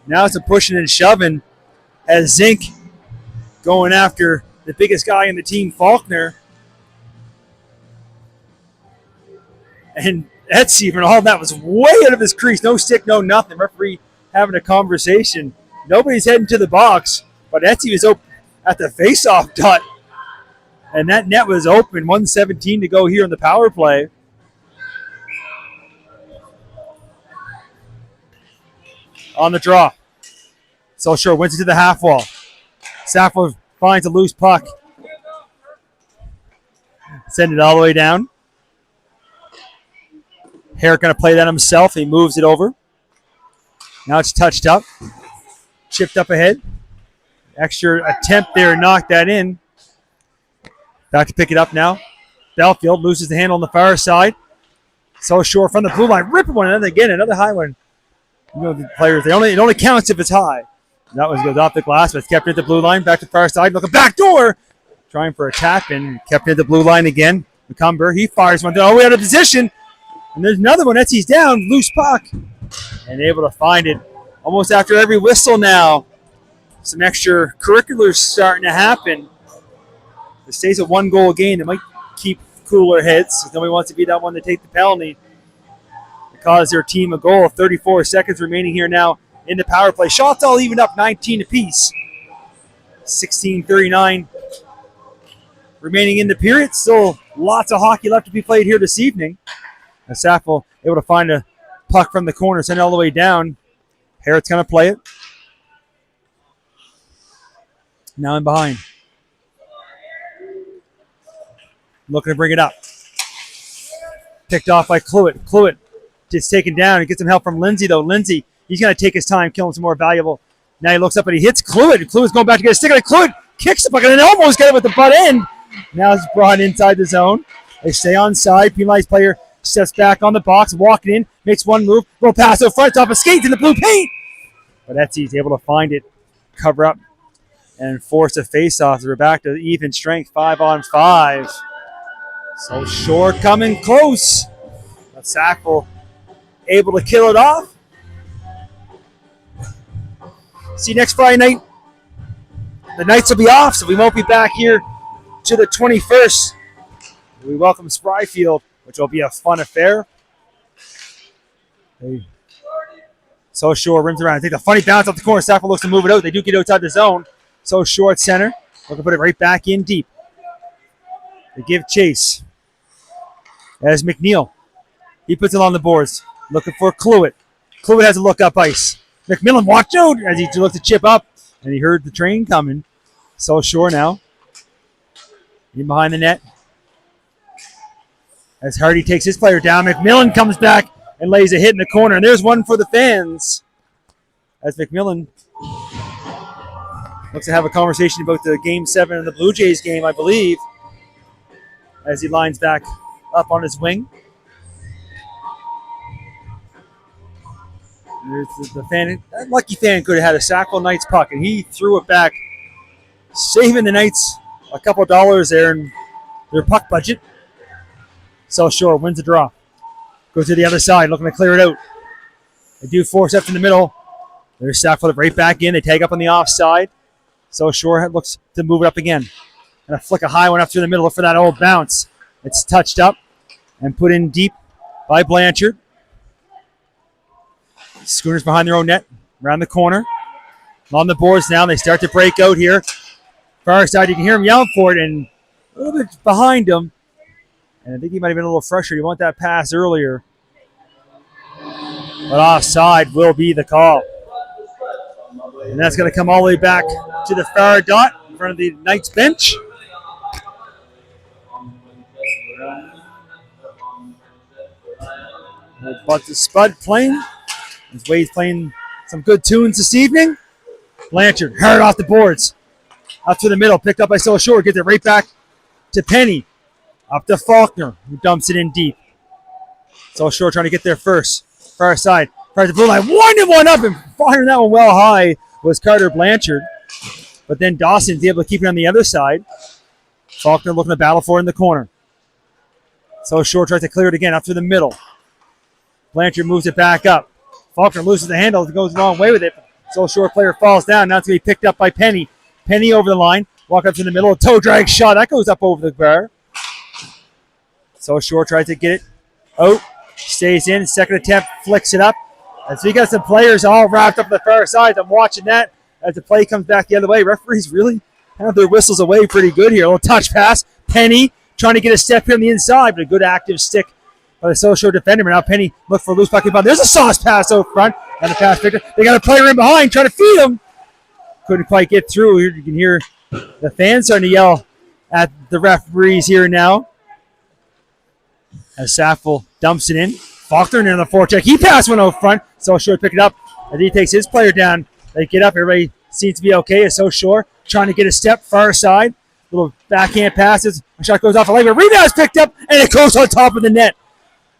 Now it's a pushing and shoving as Zink going after the biggest guy in the team, Faulkner. And Etsy, even all that was way out of his crease. No stick, no nothing. Referee having a conversation. Nobody's heading to the box, but Etsy was open at the face-off dot. And that net was open. 1:17 to go here in the power play. On the draw. So Shore wins it to the half wall. Sackville finds a loose puck. Send it all the way down. Herrick going to play that himself. He moves it over. Now it's touched up. Chipped up ahead. Extra attempt there, knocked that in. Back to pick it up now. Belfield loses the handle on the far side. So Shore from the blue line, ripping one, and then again another high one. You know the players, it only counts if it's high. That one goes off the glass, but it's kept at the blue line. Back to the far side, looking back door, trying for a tap in. Kept at the blue line again. McCumber, he fires one all the way out of position, and there's another one. He's down, loose puck, and able to find it almost after every whistle now. Some extra curriculars starting to happen. It stays a 1-goal game. It might keep cooler heads. Nobody wants to be that one to take the penalty. It caused their team a goal. 34 seconds remaining here now in the power play. Shots all evened up 19 apiece. 16:39 remaining in the period. Still lots of hockey left to be played here this evening. As Sackville able to find a puck from the corner, send it all the way down. Harriet's going to play it. Now in behind. Looking to bring it up. Picked off by Cluett. Cluett gets taken down. He gets some help from Lindsay, though. Lindsay, he's going to take his time, killing some more valuable. Now he looks up and he hits Cluett. Cluett's going back to get a stick on it. Cluett kicks the puck and then almost got it with the butt end. Now it's brought inside the zone. They stay on side. Penalized player steps back on the box, walking in, makes one move. Little pass out front, off a skate in the blue paint. But Etsy's able to find it, cover up, and force a face-off. We're back to even strength, 5-on-5. So Shore coming close. But Sackville able to kill it off. See you next Friday night. The Knights will be off, so we won't be back here to the 21st. We welcome Spryfield, which will be a fun affair. So Shore rims around. I think a funny bounce off the corner. Sackville looks to move it out. They do get outside the zone. So Shore at center. Looking to put it right back in deep. They give chase. As McNeil. He puts it on the boards. Looking for Cluett. Cluett has a look up ice. McMillan watch out as he looked to chip up. And he heard the train coming. So Shore now. In behind the net. As Hardy takes his player down. McMillan comes back and lays a hit in the corner. And there's one for the fans. As McMillan looks to have a conversation about the Game 7 of the Blue Jays game, I believe. As he lines back up on his wing. There's the fan. That lucky fan could have had a Sackville Knights puck, and he threw it back, saving the Knights a couple dollars there in their puck budget. South Shore wins the draw. Goes to the other side, looking to clear it out. They do force up in the middle. There's Sackville right back in. They tag up on the offside. South Shore looks to move it up again. And a flick a high one up through the middle for that old bounce. It's touched up and put in deep by Blanchard. Schooners behind their own net, around the corner. On the boards now, they start to break out here. Far side, you can hear him yelling for it, and a little bit behind him. And I think he might have been a little frustrated. He wanted that pass earlier. But offside will be the call. And that's going to come all the way back to the far dot in front of the Knights bench. But the Spud playing. As Wade's playing some good tunes this evening. Blanchard, hard off the boards. Up to the middle, picked up by South Shore. Gets it right back to Penny. Up to Faulkner, who dumps it in deep. South Shore trying to get there first. Far side. Far to the blue line. Winding one up and firing that one well high was Carter Blanchard. But then Dawson's able to keep it on the other side. Faulkner looking to battle for it in the corner. South Shore tries to clear it again up through the middle. Blanchard moves it back up. Faulkner loses the handle. It goes the wrong way with it. South Shore player falls down. Now it's going to be picked up by Penny. Penny over the line. Walk up to the middle. A toe drag shot. That goes up over the bar. South Shore tries to get it out. Stays in. Second attempt. Flicks it up. And so you got some players all wrapped up on the far side. I'm watching that as the play comes back the other way. Referees really have their whistles away pretty good here. A little touch pass. Penny trying to get a step here on the inside, but a good active stick by the South Shore defender. Now Penny look for a loose puck. There's a sauce pass out front. And the pass picker. They got a player in behind trying to feed him. couldn't quite get through. You can hear the fans starting to yell at the referees here now. As Sackville dumps it in. Faulkner in on the forecheck. He passed one out front. So Shore pick it up. As he takes his player down. They get up. Everybody seems to be okay. As So Shore trying to get a step far side. Little backhand passes. A shot goes off a leg. But rebound is picked up. And it goes on top of the net.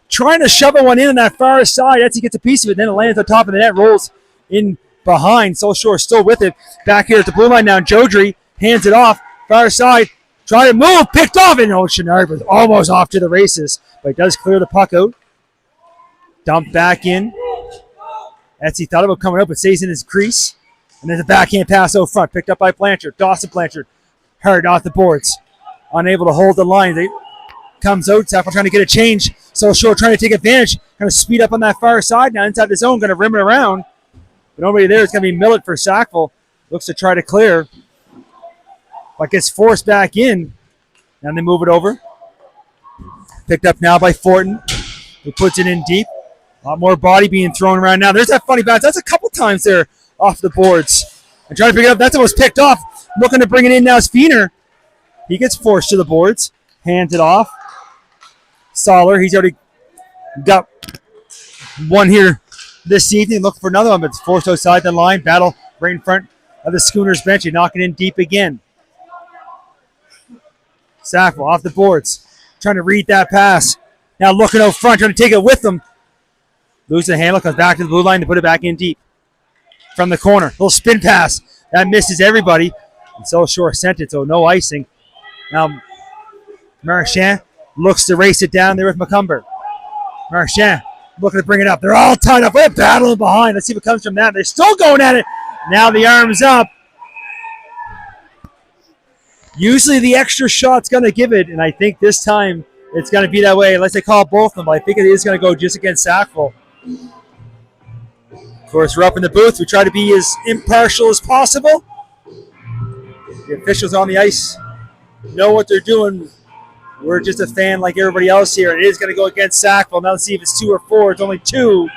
Trying to shovel one in on that far side. As he gets a piece of it. Then it lands on top of the net. Rolls in behind. So Shore still with it. Back here at the blue line now. JrC hands it off. Far side. Trying to move. Picked off. And Chenard was almost off to the races. But he does clear the puck out. Dumped back in. Etsy thought about coming up, but stays in his crease. And there's a backhand pass out front. Picked up by Blanchard. Dawson Blanchard. Hard off the boards. Unable to hold the line. They comes out. Sackville trying to get a change. So Shore trying to take advantage. Kind of speed up on that far side. Now inside the zone. Going to rim it around. But nobody there. It's going to be Millett for Sackville. Looks to try to clear. But gets forced back in. And they move it over. Picked up now by Fortin. Who puts it in deep. A lot more body being thrown around now. There's that funny bounce. That's a couple times there off the boards. And trying to pick it up. That's almost picked off. Looking to bring it in now is Feener. He gets forced to the boards. Hands it off. Soller. He's already got one here this evening. Looking for another one, but it's forced outside the line. Battle right in front of the Schooners bench. You're knocking in deep again. Sackville off the boards. Trying to read that pass. Now looking out front. Trying to take it with them. Loses the handle. Comes back to the blue line to put it back in deep. From the corner. Little spin pass. That misses everybody. And So Shore sent it, so no icing. Now Marchand looks to race it down there with McCumber. Marchand looking to bring it up. They're all tied up. They're battling behind. Let's see what comes from that. They're still going at it. Now the arm's up. Usually the extra shot's going to give it, and I think this time it's going to be that way, unless they call both of them. But I think it is going to go just against Sackville. Of course, we're up in the booth. We try to be as impartial as possible. The officials on the ice know what they're doing. We're just a fan like everybody else here. It is going to go against Sackville. Now let's see if it's 2 or 4. It's only 2.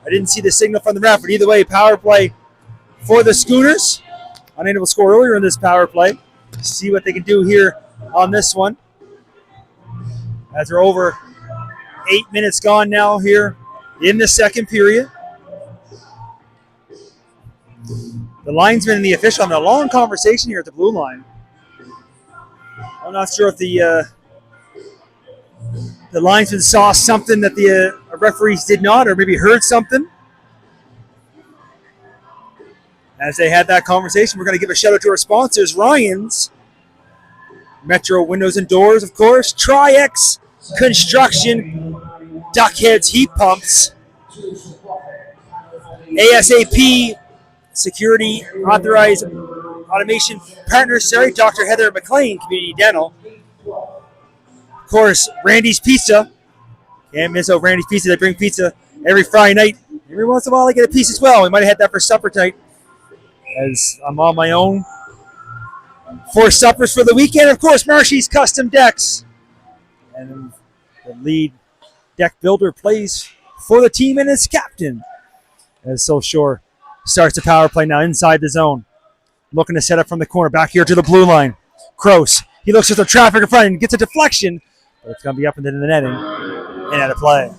I didn't see the signal from the ref, but either way, power play for the Schooners. Unable to score earlier in this power play. See what they can do here on this one. As we're over 8 minutes gone now here in the second period. The linesman and the official having a long conversation here at the blue line. I'm not sure if the linesman saw something that the referees did not, or maybe heard something. As they had that conversation, we're going to give a shout out to our sponsors, Ryan's, Metro Windows and Doors, of course, Tri-X Construction, Duckheads Heat Pumps, ASAP Security Authorized Automation Partners, Dr. Heather McLean, Community Dental. Of course, Randy's Pizza. Can't miss out Randy's Pizza. They bring pizza every Friday night. Every once in a while, I get a piece as well. We might have had that for supper tonight, as I'm on my own for suppers for the weekend. Of course, Marshy's Custom Decks. And the lead deck builder plays for the team and is captain. As So Shore starts the power play now inside the zone. Looking to set up from the corner. Back here to the blue line. Kroos. He looks at the traffic in front and gets a deflection. But it's going to be up into the netting and out of play.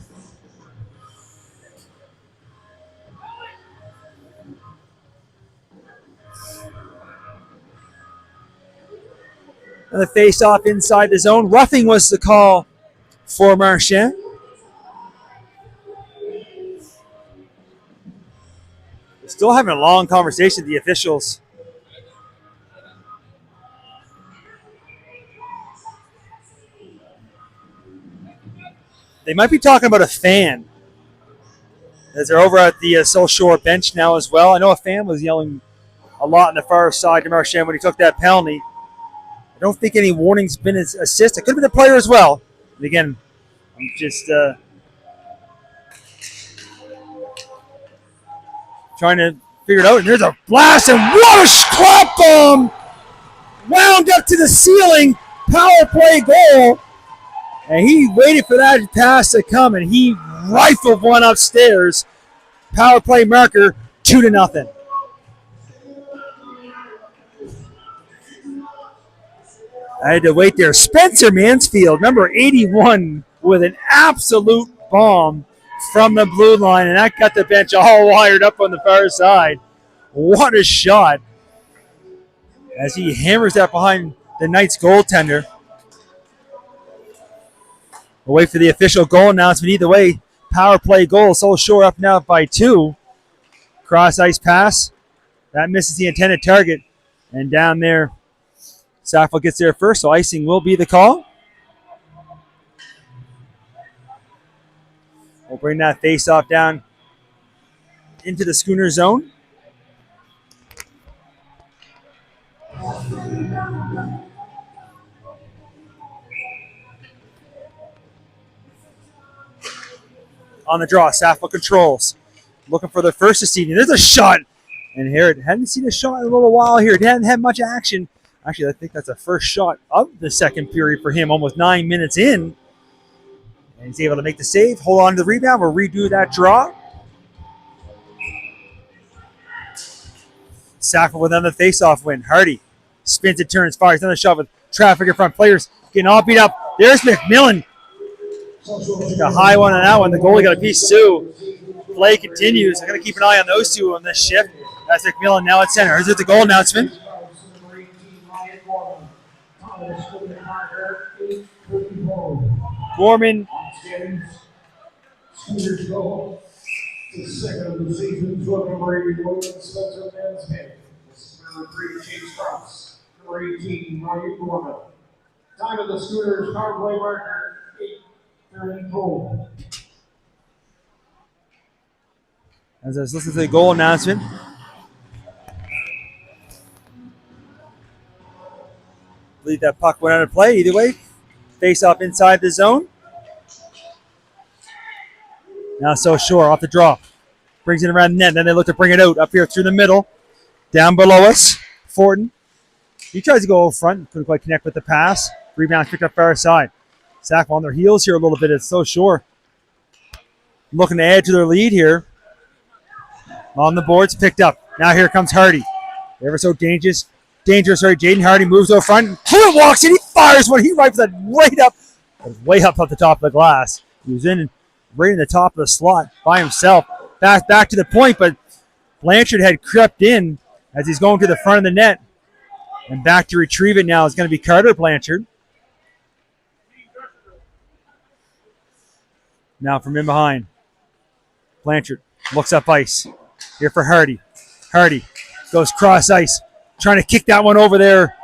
And the face-off inside the zone. Roughing was the call for Marchand. Still having a long conversation with the officials. They might be talking about a fan, as they're over at the So Shore bench now as well. I know a fan was yelling a lot on the far side to Marchand when he took that penalty. I don't think any warning's been assist. It could have been the player as well. And again, I'm just trying to figure it out. And there's a blast, and what a clap bomb! Wound up to the ceiling. Power play goal. And he waited for that pass to come, and he rifled one upstairs. Power play marker, 2-0. I had to wait there. Spencer Mansfield, number 81, with an absolute bomb from the blue line, and that got the bench all wired up on the far side. What a shot as he hammers that behind the Knights goaltender. We'll wait for the official goal announcement. Either way, power play goal. So Shore up now by 2. Cross ice pass. That misses the intended target. And down there, Sackville gets there first, so icing will be the call. We'll bring that face-off down into the Schooner zone. On the draw, Sackville controls. Looking for the first this evening. There's a shot. And here, it hadn't seen a shot in a little while here. It hadn't had much action. Actually, I think that's the first shot of the second period for him, almost 9 minutes in. And he's able to make the save, hold on to the rebound. We'll redo that draw. Sackville with another face-off win. Hardy spins and turns, fires another shot with traffic in front. Players getting all beat up. There's McMillan. A high one on that one. The goalie got a piece too. Play continues. I'm going to keep an eye on those two on this shift. That's McMillan now at center. Here's the goal announcement. Gorman. The second of the season, number 81, Spencer Mansfield. Number 3, James Cross. Number 18, Ryan Gorman. Time of the Schooners, power play marker, 8:34. As I was listening to the goal announcement, I believe that puck went out of play. Either way, face off inside the zone. Now So Shore off the draw. Brings it around the net. Then they look to bring it out up here through the middle. Down below us, Fortin. He tries to go over front. Couldn't quite connect with the pass. Rebound picked up far side. Sackville on their heels here a little bit. It's So Shore looking to add to their lead here. On the boards, picked up. Now here comes Hardy. Ever so dangerous. Jaden Hardy moves over front. Clute walks in. He fires one. He rifles that right up. Way up the top of the glass. He was in right in the top of the slot by himself. Back to the point, but Blanchard had crept in as he's going to the front of the net. And back to retrieve it now is going to be Carter Blanchard. Now from in behind. Blanchard looks up ice. Here for Hardy. Hardy goes cross ice. Trying to kick that one over there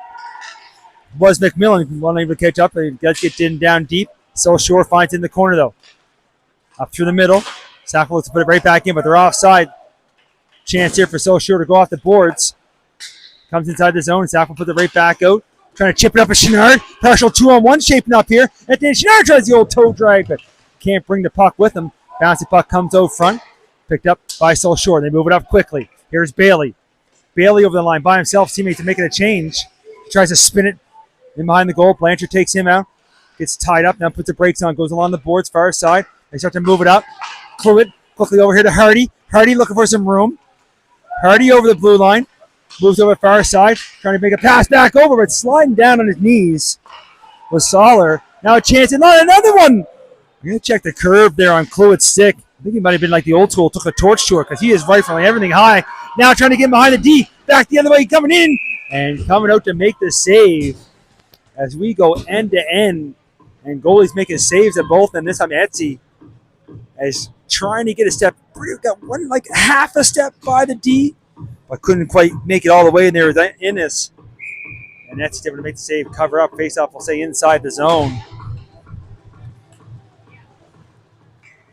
was McMillan. Wasn't able to catch up. He does get in down deep. So Shore finds it in the corner though. Up through the middle. Sackville looks to put it right back in, but they're offside. Chance here for So Shore to go off the boards. Comes inside the zone. Sackville puts it right back out. Trying to chip it up at Chenard. Partial 2-on-1 shaping up here. And then Chenard tries the old toe drag, but can't bring the puck with him. Bouncy puck comes out front. Picked up by So Shore. They move it up quickly. Here's Bailey. Bailey over the line by himself. Teammates are making a change. He tries to spin it in behind the goal. Blanchard takes him out. Gets tied up. Now puts the brakes on. Goes along the boards far side. They start to move it up. Clute quickly over here to Hardy. Hardy looking for some room. Hardy over the blue line. Moves over far side. Trying to make a pass back over, but sliding down on his knees was Soller. Now a chance. And another one. We're going to check the curve there on Clute's stick. I think he might have been like the old school, took a torch to her because he is rifling everything high. Now trying to get behind the D. Back the other way, coming in. And coming out to make the save as we go end to end. And goalie's making saves at both. And this time Etsy is trying to get a step. Got one, like half a step by the D, but couldn't quite make it all the way in there in this. And Etsy able to make the save, cover up, face off, we'll say inside the zone.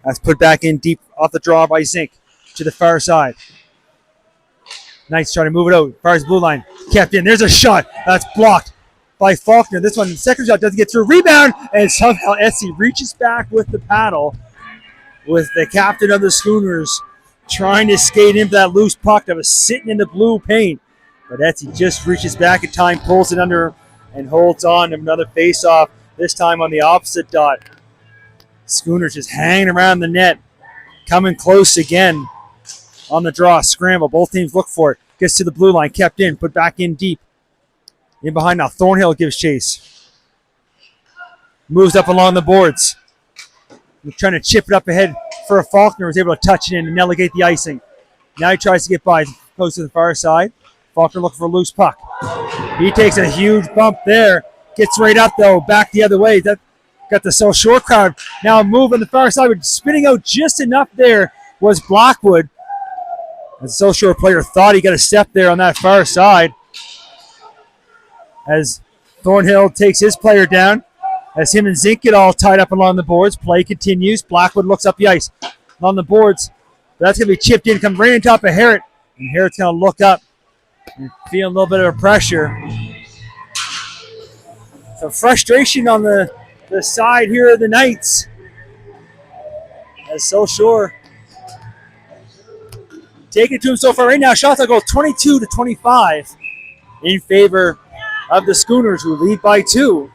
That's put back in deep off the draw by Zink to the far side. Knights trying to move it out. Far as blue line. Kept in. There's a shot. That's blocked by Faulkner. This one, the second shot doesn't get through. Rebound. And somehow Etsy reaches back with the paddle with the captain of the Schooners trying to skate into that loose puck that was sitting in the blue paint. But Etsy just reaches back in time, pulls it under, and holds on to another face-off, this time on the opposite dot. Schooners just hanging around the net, coming close again on the draw. Scramble. Both teams look for it. Gets to the blue line. Kept in. Put back in deep. In behind now, Thornhill gives chase. Moves up along the boards. He's trying to chip it up ahead for a Faulkner. Was able to touch it in and delegate the icing. Now he tries to get by. Goes to the far side. Faulkner looking for a loose puck. He takes a huge bump there. Gets right up, though. Back the other way. That got the South Shore crowd now moving the far side. But spinning out just enough there was Blackwood. As the South Shore player thought he got a step there on that far side. As Thornhill takes his player down. As him and Zink get all tied up along the boards. Play continues. Blackwood looks up the ice. On the boards. That's going to be chipped in. Comes right on top of Herritt. And Herritt's going to look up. And feeling a little bit of a pressure. Some frustration on the side here of the Knights. As South Shore take it to him so far right now. Shots will go 22-25 in favor of the Schooners, who lead by 2.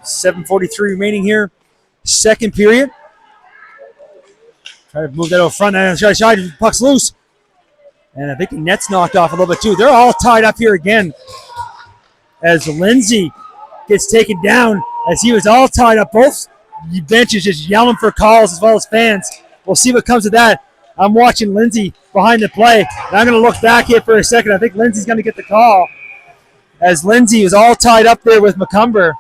7:43 remaining here. Second period. Try to move that over front. Puck's loose. And I think the net's knocked off a little bit too. They're all tied up here again. As Lindsay gets taken down. As he was all tied up. Both benches just yelling for calls as well as fans. We'll see what comes of that. I'm watching Lindsay behind the play. And I'm going to look back here for a second. I think Lindsay's going to get the call. As Lindsay is all tied up there with McCumber.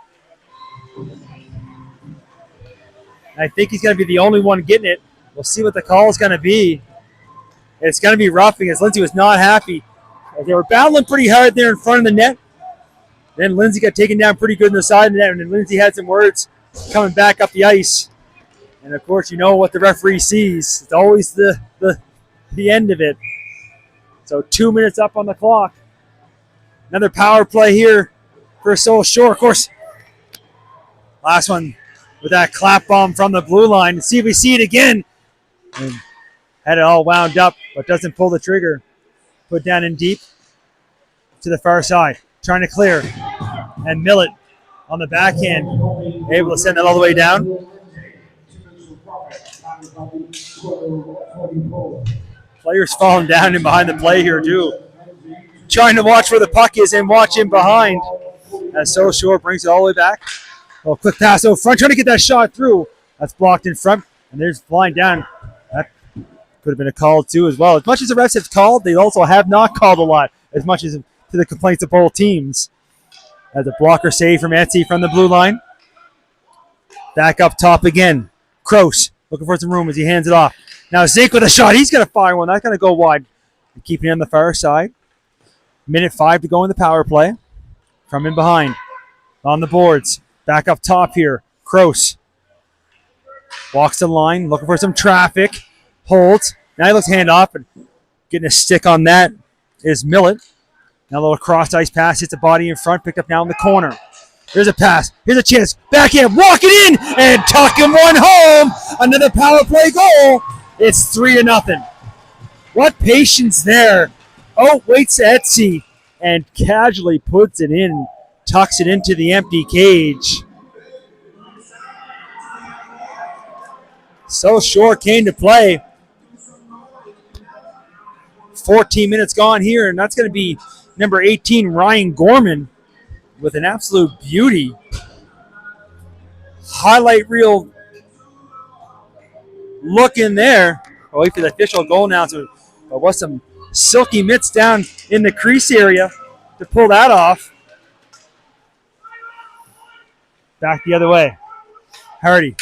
I think he's going to be the only one getting it. We'll see what the call is going to be. It's going to be rough because Lindsay was not happy. They were battling pretty hard there in front of the net. Then Lindsay got taken down pretty good in the side of the net. And then Lindsay had some words coming back up the ice. And, of course, you know what the referee sees. It's always the end of it. So 2 minutes up on the clock. Another power play here for South Shore. Of course, last one with that clap bomb from the blue line. See if we see it again. And had it all wound up, but doesn't pull the trigger. Put down in deep to the far side. Trying to clear. And Millett on the backhand. Able to send that all the way down. Players falling down in behind the play here too. Trying to watch where the puck is and watch him behind. As South Shore brings it all the way back. Oh, quick pass over front. Trying to get that shot through. That's blocked in front. And there's flying down. That could have been a call too as well. As much as the refs have called, they also have not called a lot. As much as to the complaints of both teams. As a blocker save from Etsy from the blue line. Back up top again. Kroos looking for some room as he hands it off. Now Zink with a shot. He's going to fire one. That's going to go wide. Keeping it on the far side. Minute 5 to go in the power play. From in behind. On the boards. Back up top here. Kroos. Walks the line. Looking for some traffic. Holds. Now he looks hand off. And getting a stick on that is Millett. Now a little cross ice pass. Hits the body in front. Picked up now in the corner. There's a pass. Here's a chance. Backhand. Walk it in. And tucking one home. Another power play goal. It's 3-0. What patience there. Oh, waits Etsy. And casually puts it in. Tucks it into the empty cage. South Shore came to play. 14 minutes gone here, and that's going to be number 18, Ryan Gorman, with an absolute beauty. Highlight reel look in there. I'll wait for the official goal announcer. But with some silky mitts down in the crease area to pull that off. Back the other way. Hardy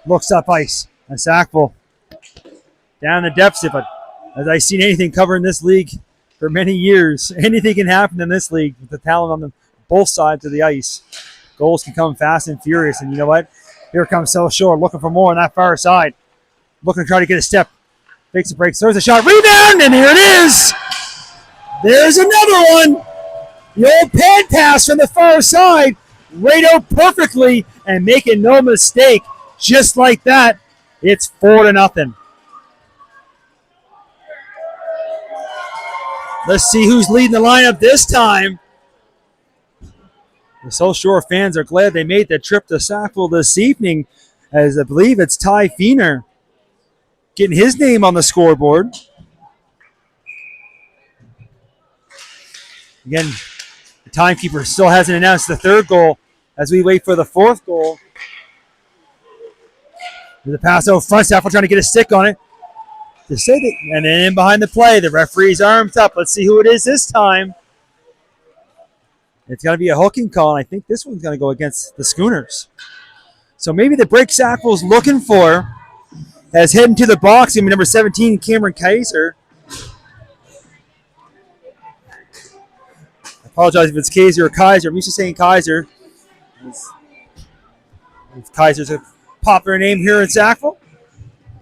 looks up ice. And Sackville down the deficit. But as I've seen anything covering this league for many years, anything can happen in this league with the talent on both sides of the ice. Goals can come fast and furious. And you know what? Here comes South Shore looking for more on that far side. Looking to try to get a step. Fakes a break. Throws a shot. Rebound. And here it is. There's another one. The old pad pass from the far side. Right out perfectly and making no mistake. Just like that, it's 4-0. Let's see who's leading the lineup this time. The South Shore fans are glad they made the trip to Sackville this evening, as I believe it's Ty Feener getting his name on the scoreboard. Again, The timekeeper still hasn't announced the third goal as we wait for the fourth goal. There's a pass out front. Sackville trying to get a stick on it. And then in behind the play, the referee's arms up. Let's see who it is this time. It's going to be a hooking call, and I think this one's going to go against the Schooners. So maybe the break Sackville's looking for as heading to the box, going to be number 17, Cameron Kaiser. I apologize if it's Kaiser or Kaiser. I'm used to saying Kaiser. Kaiser's a popular name here in Sackville.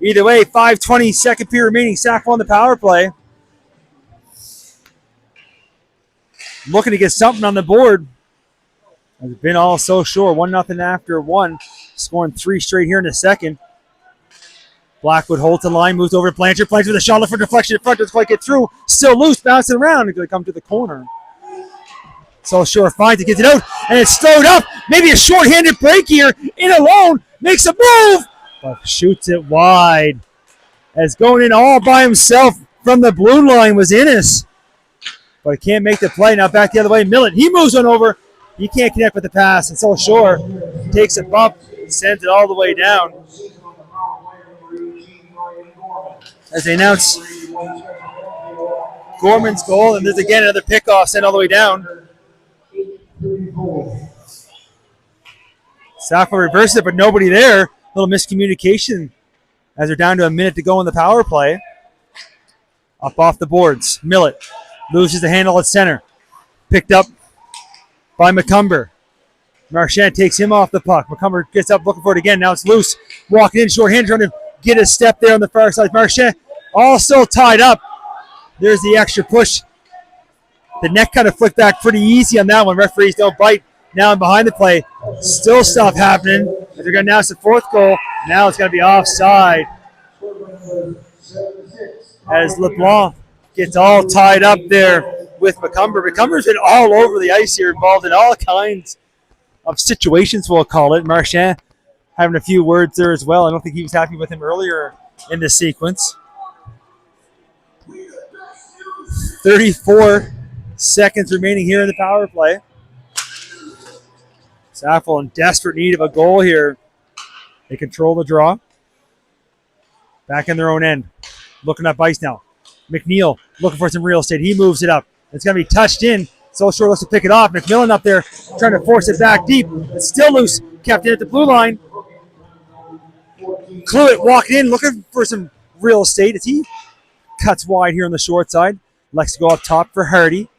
Either way, 5:20 second period remaining. Sackville on the power play. Looking to get something on the board. Has been all so sure. 1-0 after one. Scoring 3 straight here in the second. Blackwood holds the line, moves over to Blanchard. Blanchard with a shot for deflection in front. Doesn't quite get through. Still loose, bouncing around. It's going to come to the corner. So sure finds it, gets it out, and it's slowed up. Maybe a short-handed break here. In alone, makes a move, but shoots it wide. As going in all by himself from the blue line was Innes. But he can't make the play. Now back the other way. Millet, he moves on over. He can't connect with the pass, and so Shore takes a bump and sends it all the way down. As they announce Gorman's goal, and there's again another pickoff sent all the way down. Sackville reverses it, but nobody there. A little miscommunication as they're down to a minute to go in the power play. Up off the boards. Millet loses the handle at center. Picked up by McCumber. Marchand takes him off the puck. McCumber gets up looking for it again. Now it's loose. Walking in short-handed, trying to get a step there on the far side. Marchand also tied up. There's the extra push. The neck kind of flicked back pretty easy on that one. Referees don't bite. Now in behind the play. Still stuff happening. They're going to announce the fourth goal. Now it's going to be offside. As LeBlanc gets all tied up there with McCumber. McCumber's been all over the ice here, involved in all kinds of situations, we'll call it. Marchand having a few words there as well. I don't think he was happy with him earlier in this sequence. 34 seconds remaining here in the power play. Sackville in desperate need of a goal here. They control the draw. Back in their own end. Looking up ice now. McNeil looking for some real estate. He moves it up. It's going to be touched in. So Shore looks to pick it off. McMillan up there trying to force it back deep. It's still loose. Kept in at the blue line. Cluett walking in looking for some real estate as he cuts wide here on the short side. Likes to go up top for Hardy.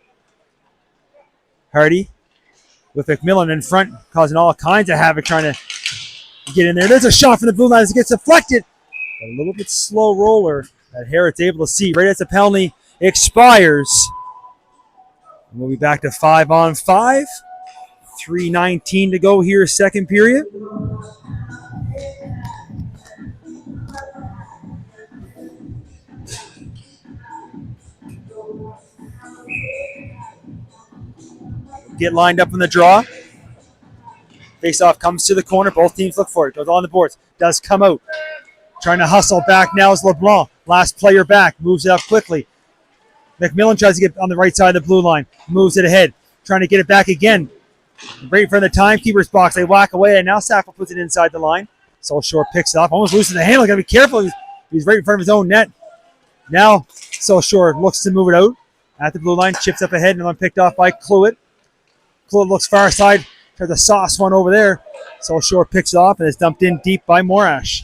Hardy with McMillan in front, causing all kinds of havoc trying to get in there. There's a shot from the blue line as it gets deflected. A little bit slow roller that Harrod's able to see right as the penalty expires. And we'll be back to 5-on-5. 3:19 to go here, second period. Get lined up in the draw. Face-off comes to the corner. Both teams look for it. Goes on the boards. Does come out. Trying to hustle back now is LeBlanc. Last player back. Moves it up quickly. McMillan tries to get on the right side of the blue line. Moves it ahead. Trying to get it back again. Right in front of the timekeeper's box. They whack away, and now Sackville puts it inside the line. So Shore picks it up. Almost loses the handle. Got to be careful. He's right in front of his own net. Now So Shore looks to move it out at the blue line. Chips up ahead, and one picked off by Cluett. Cluett looks far side. Tries to sauce one over there. So Shore picks it off, and it's dumped in deep by Morash.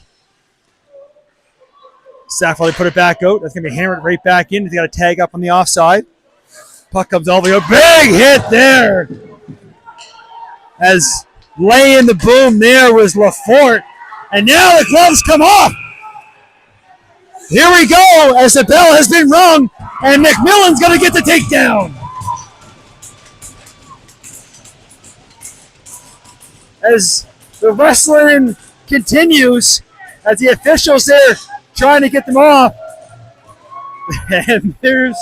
Sackville, they put it back out. That's going to be hammered right back in. They got a tag up on the offside. Puck comes all the way out. Big hit there. As laying the boom there was Lafort. And now the gloves come off. Here we go as the bell has been rung. And McMillan's going to get the takedown. As the wrestling continues, as the officials there trying to get them off. And there's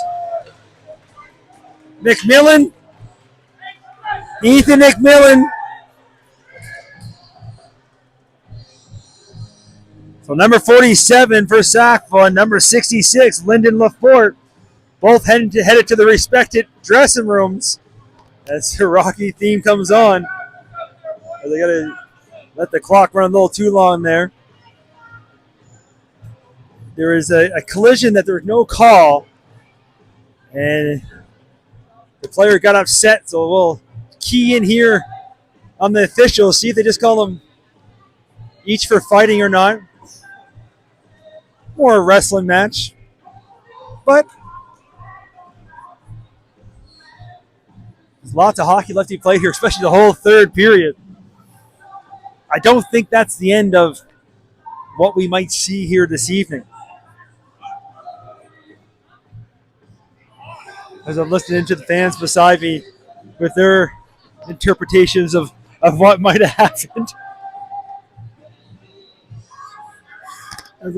McMillan, Ethan McMillan. So number 47 for Sackville and number 66, Lyndon Lafort, both headed to the respected dressing rooms as the Rocky theme comes on. They got to let the clock run a little too long there. There is a collision that there was no call, and the player got upset, so we'll key in here on the officials, see if they just call them each for fighting or not. More a wrestling match. But there's lots of hockey left to be played here, especially the whole third period. I don't think that's the end of what we might see here this evening. As I'm listening to the fans beside me with their interpretations of what might have happened. As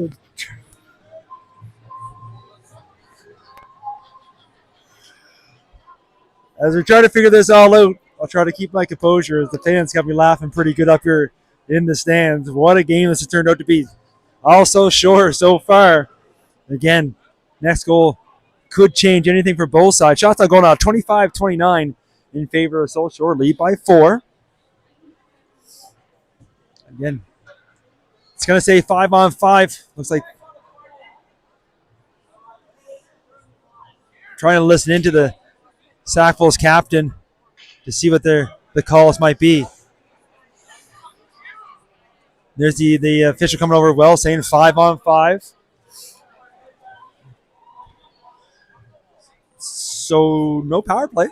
we try to figure this all out, I'll try to keep my composure as the fans got me laughing pretty good up here in the stands. What a game this has turned out to be. Also short so far. Again, next goal could change anything for both sides. Shots are going out 25-29 in favor of South Shore. Lead by 4. Again, it's going to say 5-on-5. Looks like trying to listen into the Sackville's captain to see what the calls might be. There's the official coming over well, saying 5-on-5. So no power play.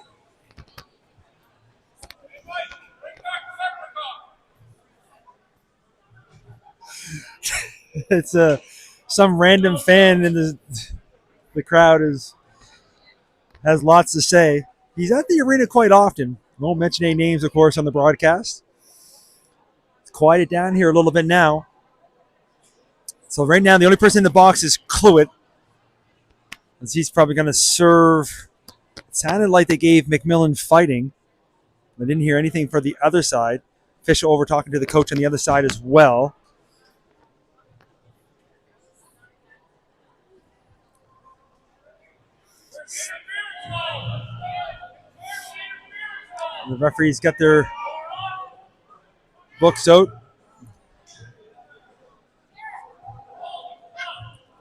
It's some random fan in the crowd has lots to say. He's at the arena quite often. Won't mention any names, of course, on the broadcast. It's quieted down here a little bit now. So right now, the only person in the box is Cluett, as he's probably going to serve. It sounded like they gave McMillan fighting. I didn't hear anything for the other side. Official over talking to the coach on the other side as well. The referees got their books out.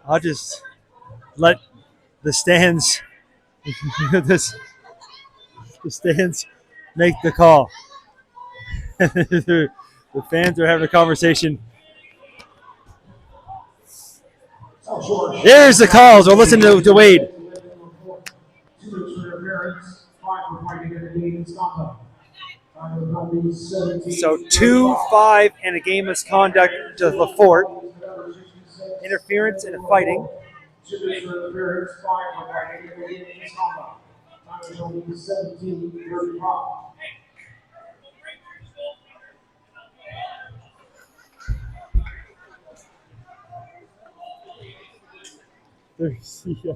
I'll just let the stands the stands make the call. The fans are having a conversation. There's the calls. We'll listen to Wade. So 2-5 and a game misconduct to Lafort. Interference and fighting. Yeah.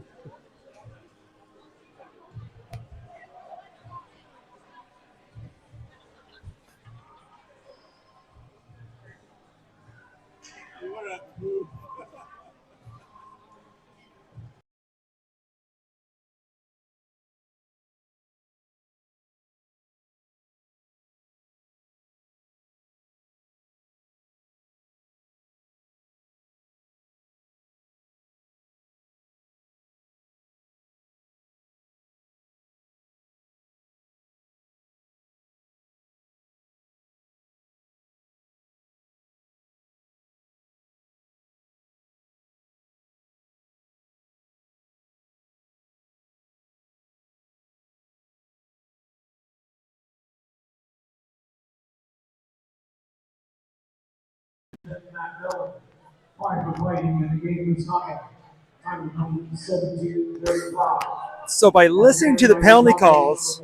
So by listening to the penalty calls,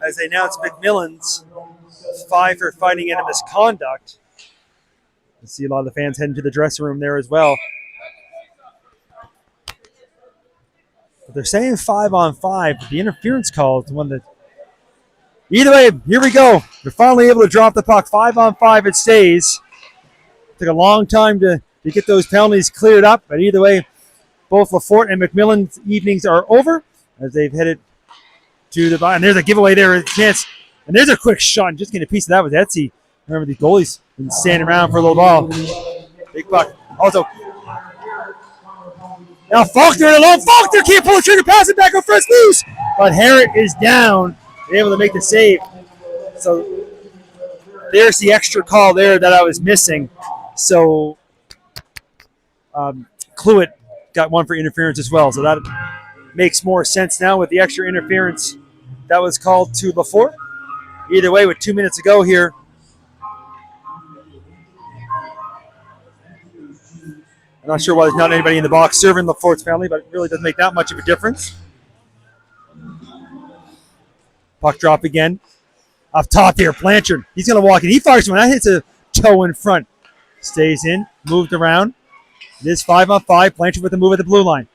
as they announce McMillan's 5 for fighting and a misconduct, you see a lot of the fans heading to the dressing room there as well. But they're saying 5-on-5, but the interference call is the one that... Either way, here we go. They're finally able to drop the puck. 5-on-5 it stays. Took a long time to get those penalties cleared up, but either way, both Lafort and McMillan's evenings are over as they've headed to the bottom. And there's a giveaway there, a chance. And there's a quick shot. And just getting a piece of that with Etsy. Remember, the goalie's been standing around for a little while. Big puck. Also, now Faulkner alone. Faulkner can't pull the trigger, pass it back on first loose. But Harrod is down, able to make the save. So there's the extra call there that I was missing. So Cluett got one for interference as well. So that makes more sense now with the extra interference that was called to Lafort. Either way, with 2 minutes to go here, I'm not sure why there's not anybody in the box serving Lafort's family, but it really doesn't make that much of a difference. Puck drop again. Up top here, Blanchard. He's going to walk in. He fires one. That hits a toe in front. Stays in, moved around. It is 5-on-5. Blanchard with the move at the blue line.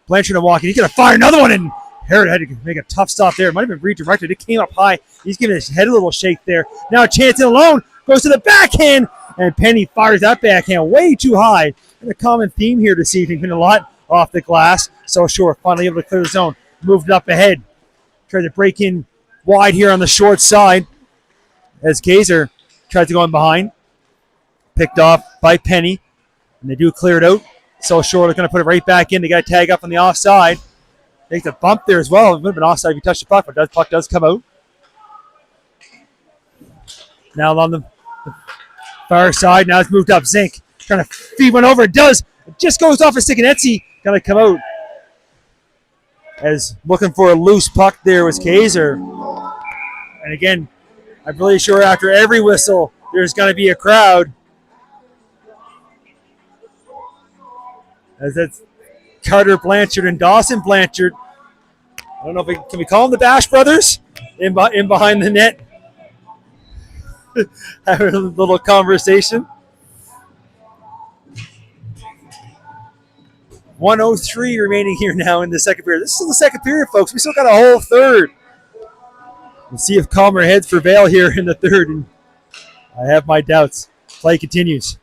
Blanchard to walk in. He's going to fire another one, and Harrod had to make a tough stop there. It might have been redirected. It came up high. He's giving his head a little shake there. Now a chance in alone. Goes to the backhand, and Penny fires that backhand way too high. And a common theme here this evening, been a lot off the glass. So Shore finally able to clear the zone. Moved it up ahead. Tried to break in wide here on the short side as Kaiser tries to go in behind. Picked off by Penny. And they do clear it out. So Shore is going to put it right back in. They got to tag up on the offside. Takes a bump there as well. It would have been offside if you touched the puck, but the puck does come out. Now on the far side. Now it's moved up. Zink trying to feed one over. It does. It just goes off a stick, and Etsy got to come out. As looking for a loose puck there was Kaiser. And again, I'm really sure after every whistle, there's going to be a crowd. As that's Carter Blanchard and Dawson Blanchard. I don't know if can we call them the Bash Brothers? In behind the net. Having a little conversation. 1:03 remaining here now in the second period. This is still the second period, folks. We still got a whole third. We'll see if calmer heads prevail here in the third. And I have my doubts. Play continues.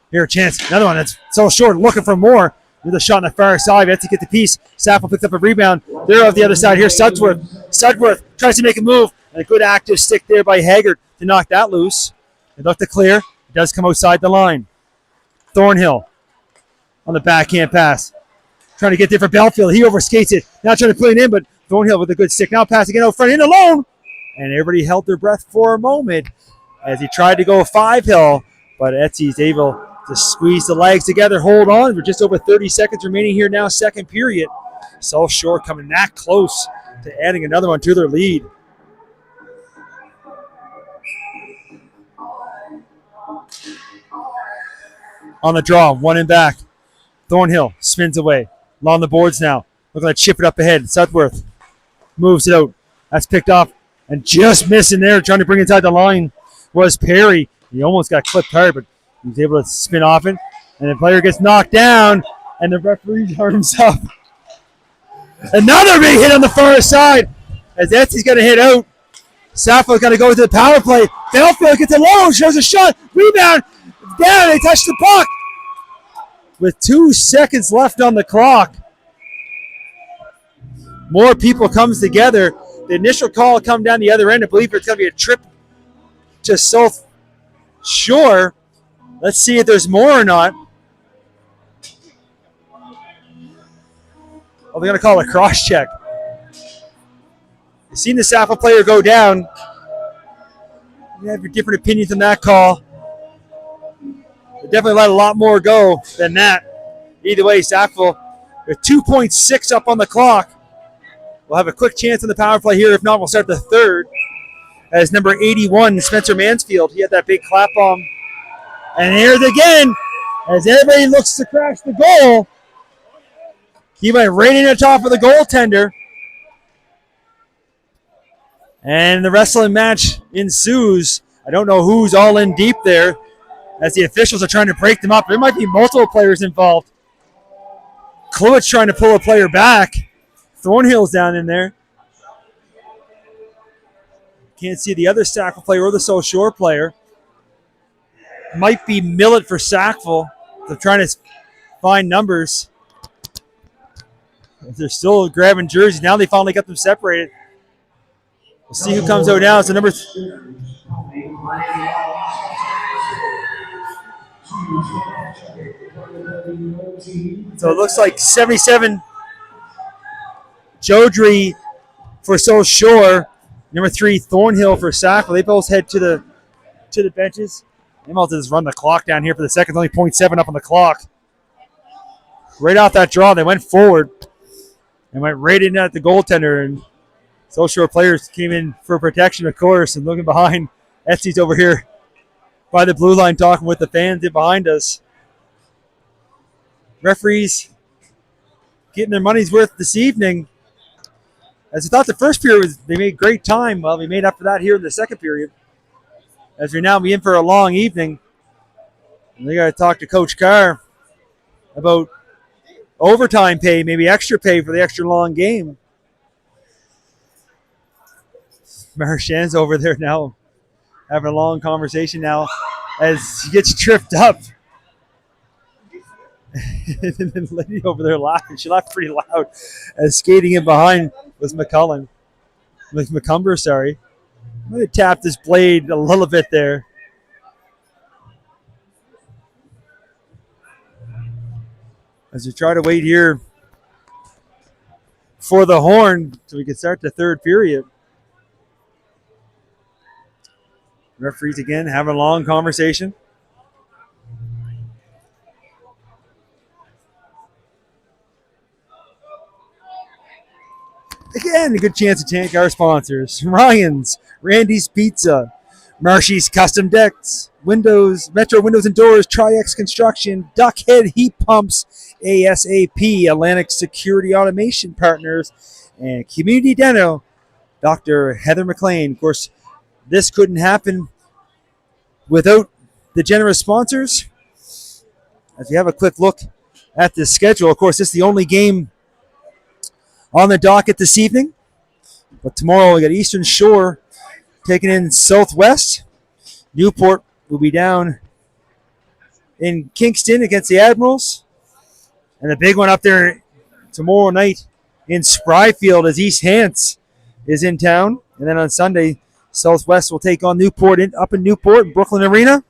Here a chance. Another one that's so short. Looking for more. With a shot on the far side. Etsy get the piece. Sackville picks up a rebound. They're off the other side here. Sudworth tries to make a move. And a good active stick there by Haggard to knock that loose. They look to clear. It does come outside the line. Thornhill on the backhand pass. Trying to get there for Belfield. He overskates it. Now trying to put it in, but Thornhill with a good stick. Now passing it out front in alone. And everybody held their breath for a moment as he tried to go 5-hill. But Etsy's able to squeeze the legs together, hold on. We're just over 30 seconds remaining here now, second period. South Shore coming that close to adding another one to their lead. On the draw, one in back. Thornhill spins away. Along the boards now. Looking to chip it up ahead. Sudworth moves it out. That's picked off and just missing there. Trying to bring it inside the line was Perry. He almost got clipped hard, but he was able to spin off it. And the player gets knocked down, and the referee arms up. Another big hit on the far side as Etsy's going to hit out. Sackville's got to go to the power play. Belfield gets it low, shows a shot. Rebound. Down, they touch the puck. With 2 seconds left on the clock. More people comes together. The initial call come down the other end. I believe it's going to be a trip to South Shore. Let's see if there's more or not. Oh, they're going to call it a cross check. You've seen the Sackville player go down. You have your different opinions on that call. They definitely let a lot more go than that. Either way, Sackville, with 2.6 up on the clock. We'll have a quick chance on the power play here. If not, we'll start the third. As number 81, Spencer Mansfield, he had that big clap bomb. And here's again, as everybody looks to crash the goal. He went right in the top of the goaltender. And the wrestling match ensues. I don't know who's all in deep there as the officials are trying to break them up. There might be multiple players involved. Cluett's trying to pull a player back. Thornhill's down in there. Can't see the other Sackville player or the South Shore player. Might be Millett for Sackville. They're trying to find numbers. They're still grabbing jerseys. Now they finally got them separated. We'll see who comes out now. So so it looks like 77 JrC for South Shore. Number 3 Thornhill for Sackville. They both head to the benches. They might just run the clock down here for the second. Only 0.7 up on the clock. Right off that draw, they went forward and went right in at the goaltender. And South Shore players came in for protection, of course, and looking behind. Etsy's over here by the blue line talking with the fans in behind us. Referees getting their money's worth this evening. As I thought the first period they made great time. Well, we made up for that here in the second period. As we now be in for a long evening. And we got to talk to Coach Carr about overtime pay, maybe extra pay for the extra long game. Marchand's over there now having a long conversation now as he gets tripped up. And the lady over there laughing. She laughed pretty loud as skating in behind was McCumber, sorry. I'm going to tap this blade a little bit there. As we try to wait here for the horn so we can start the third period. Referees again having a long conversation. Again, a good chance to thank our sponsors. Ryan's, Randy's Pizza, Marshy's Custom Decks, Metro Windows and Doors, Tri-X Construction, Duckhead Heat Pumps, ASAP, Atlantic Security Automation Partners, and Community Dental, Dr. Heather McLean. Of course, this couldn't happen without the generous sponsors. As we have a quick look at the schedule, of course, this is the only game on the docket this evening. But tomorrow we got Eastern Shore taking in Southwest. Newport will be down in Kingston against the Admirals. And the big one up there tomorrow night in Spryfield as East Hants is in town. And then on Sunday, Southwest will take on Newport up in Newport in Brooklyn Arena.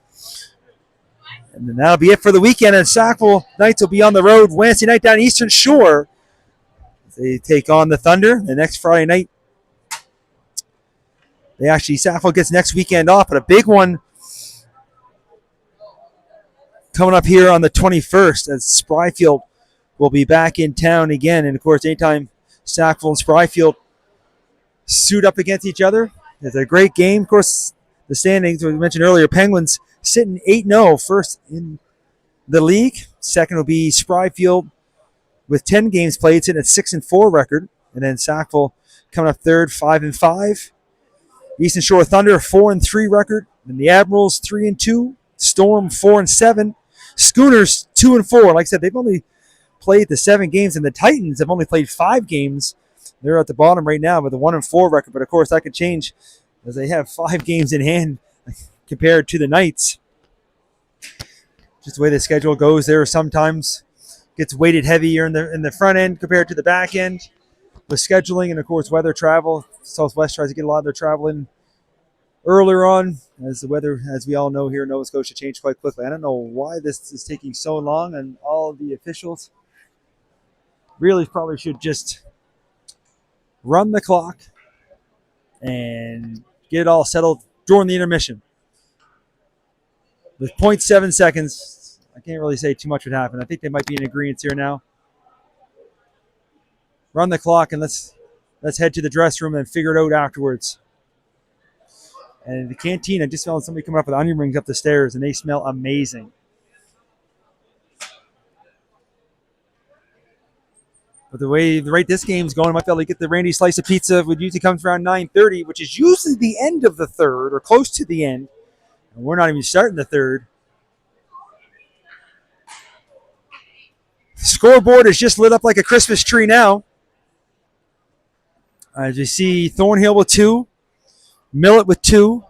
And then that'll be it for the weekend. And Sackville Knights will be on the road Wednesday night down Eastern Shore. They take on the Thunder the next Friday night. Sackville gets next weekend off, but a big one coming up here on the 21st as Spryfield will be back in town again. And, of course, anytime Sackville and Spryfield suit up against each other, it's a great game. Of course, the standings, we mentioned earlier, Penguins sitting 8-0, first in the league. Second will be Spryfield with 10 games played, sitting at 6-4 record. And then Sackville coming up third, 5-5. Eastern Shore Thunder, 4-3 record. And the Admirals, 3-2. Storm, 4-7. Schooners, 2-4. Like I said, they've only played the 7 games, and the Titans have only played 5 games. They're at the bottom right now with a 1-4 record. But, of course, that could change as they have 5 games in hand compared to the Knights. Just the way the schedule goes there sometimes gets weighted heavier in the front end compared to the back end with scheduling and, of course, weather travel. Southwest tries to get a lot of their travel in earlier on as the weather, as we all know here in Nova Scotia, changed quite quickly. I don't know why this is taking so long, and all of the officials really probably should just run the clock and get it all settled during the intermission. With 0.7 seconds, I can't really say too much would happen. I think they might be in agreement here now. Run the clock and let's head to the dressing room and figure it out afterwards. And the canteen, I just smelled somebody coming up with onion rings up the stairs, and they smell amazing. But the rate this game's going, I might be able to get the Randy slice of pizza, which usually comes around 9:30, which is usually the end of the third or close to the end. And we're not even starting the third. The scoreboard is just lit up like a Christmas tree now. As you see, Thornhill with 2, Millett with 2.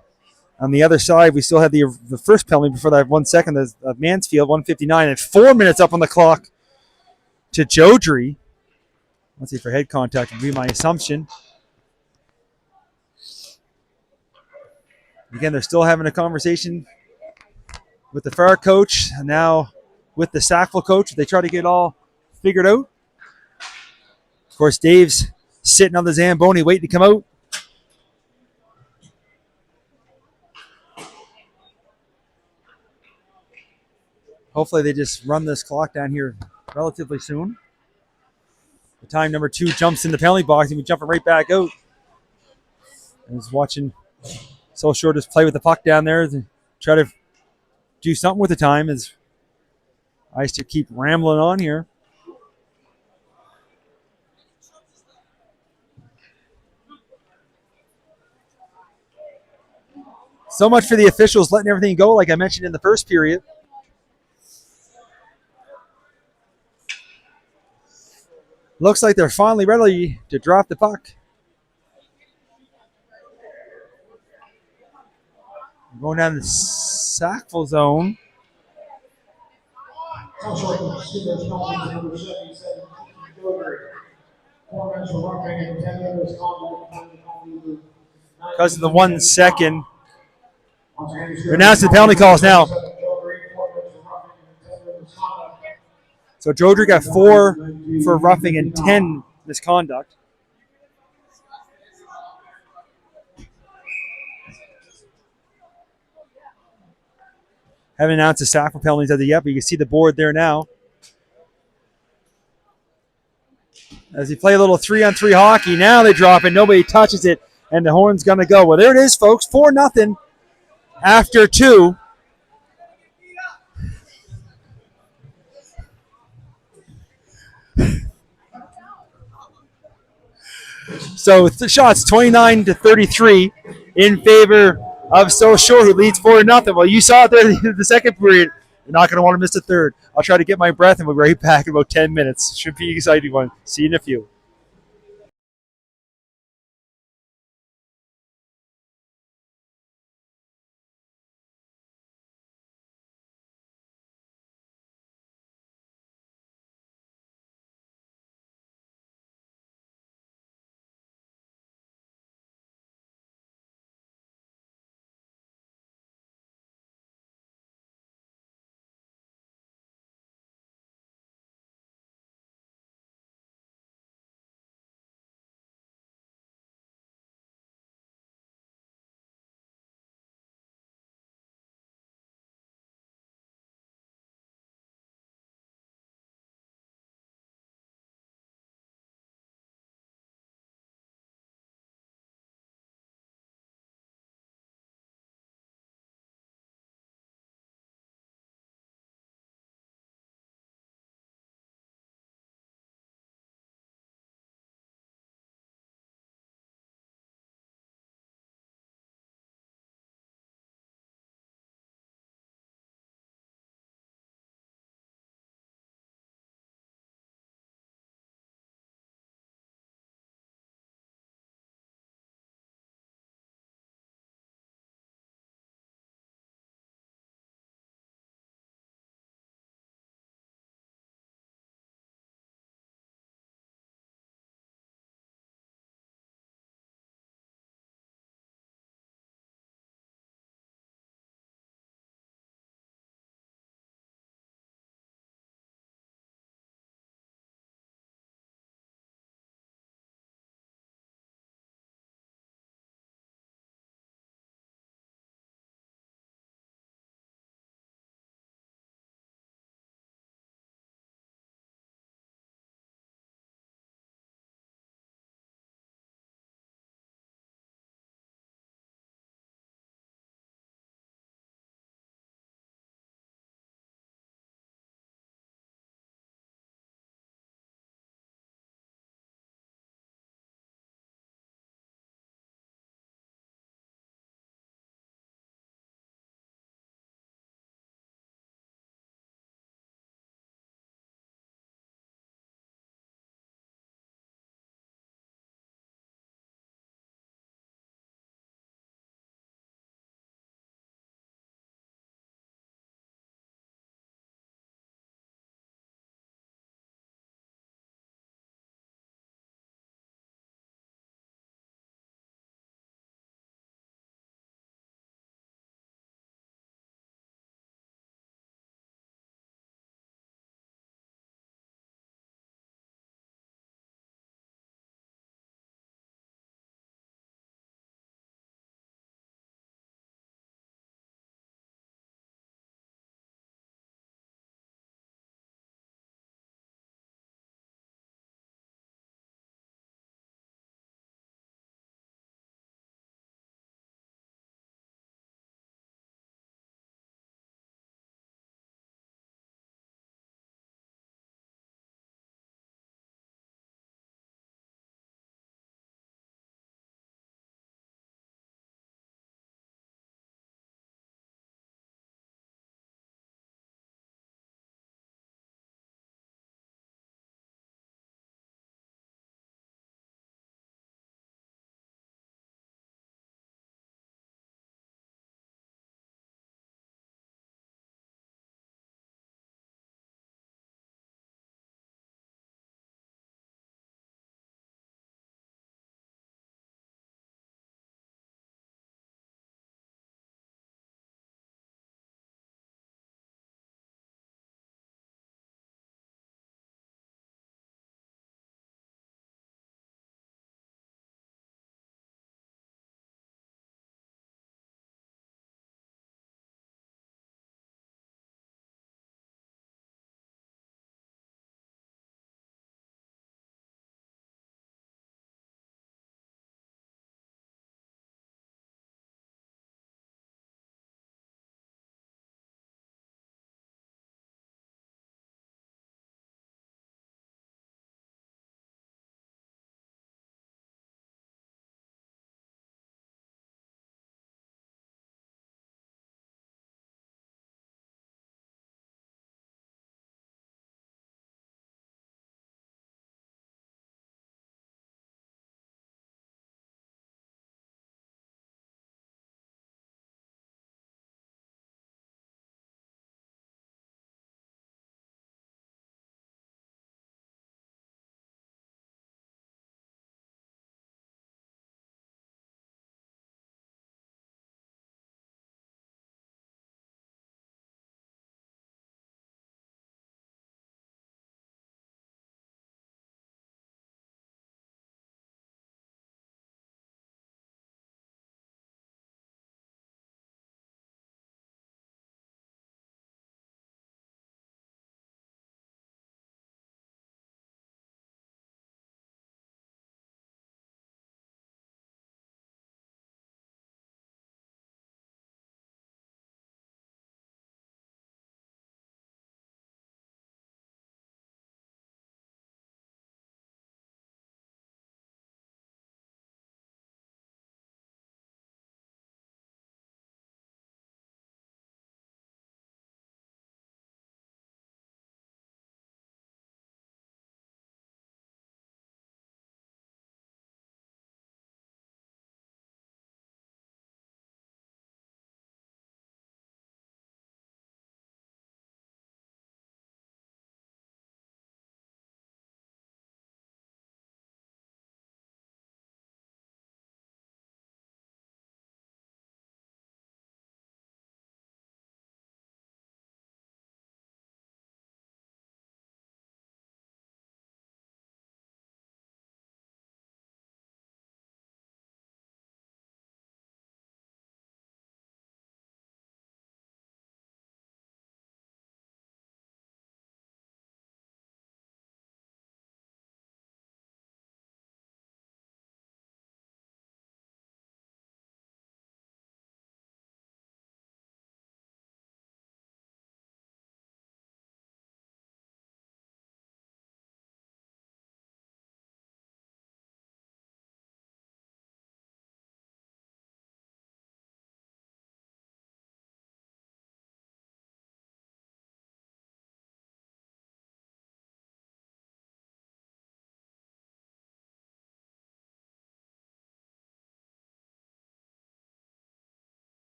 On the other side, we still have the first penalty before that 1 second of Mansfield, 1:59, and 4 minutes up on the clock to JrC. Let's see for head contact would be my assumption. Again, they're still having a conversation with the Farr coach and now with the Sackville coach. They try to get it all figured out. Of course, Dave's sitting on the Zamboni waiting to come out. Hopefully they just run this clock down here relatively soon. The time number 2 jumps in the penalty box and we jump it right back out. I was watching So Short just play with the puck down there to try to do something with the time as I used to keep rambling on here. So much for the officials letting everything go, like I mentioned in the first period. Looks like they're finally ready to drop the puck. Going down the Sackville zone. Because of the 1 second. They're announcing the penalty calls now. So Jodry got 4 for roughing and 10 misconduct. Haven't announced the Sackville penalties as of yet, but you can see the board there now. As you play a little 3-on-3 hockey, now they drop it, nobody touches it, and the horn's going to go. Well, there it is, folks, 4-0 after 2. So the shots 29-33 in favor of So Short, who leads 4-0. Well, you saw it there in the second period. You're not going to want to miss the third. I'll try to get my breath and we'll be right back in about 10 minutes. Should be an exciting one. See you in a few.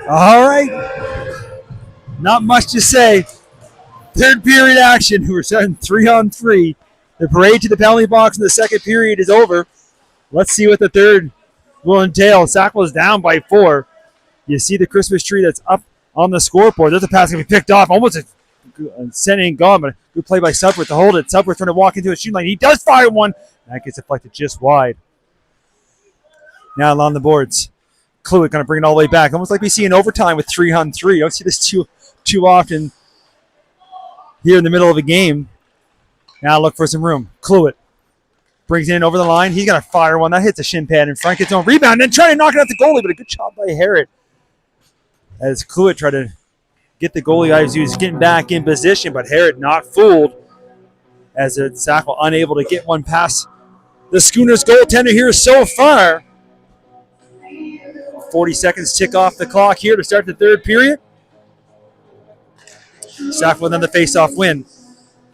All right. Not much to say. Third period action. We're starting 3-on-3. The parade to the penalty box in the second period is over. Let's see what the third will entail. Sackville is down by 4. You see the Christmas tree that's up on the scoreboard. There's a pass going to be picked off. Almost sent in gone, but a good play by Sudworth to hold it. Sudworth trying to walk into a shooting line. He does fire one. That gets deflected just wide. Now along the boards. Kluwit going to bring it all the way back. Almost like we see in overtime with 3-on-3. You don't see this too often here in the middle of a game. Now look for some room. Kluwit brings it in over the line. He's going to fire one. That hits a shin pad in front. Gets on rebound and trying to knock it out the goalie, but a good job by Harrod. As Kluwit tried to get the goalie out, he was getting back in position, but Harrod not fooled as Sackville unable to get one past the Schooners goaltender here so far. 40 seconds tick off the clock here to start the third period. Sackville then the face-off win.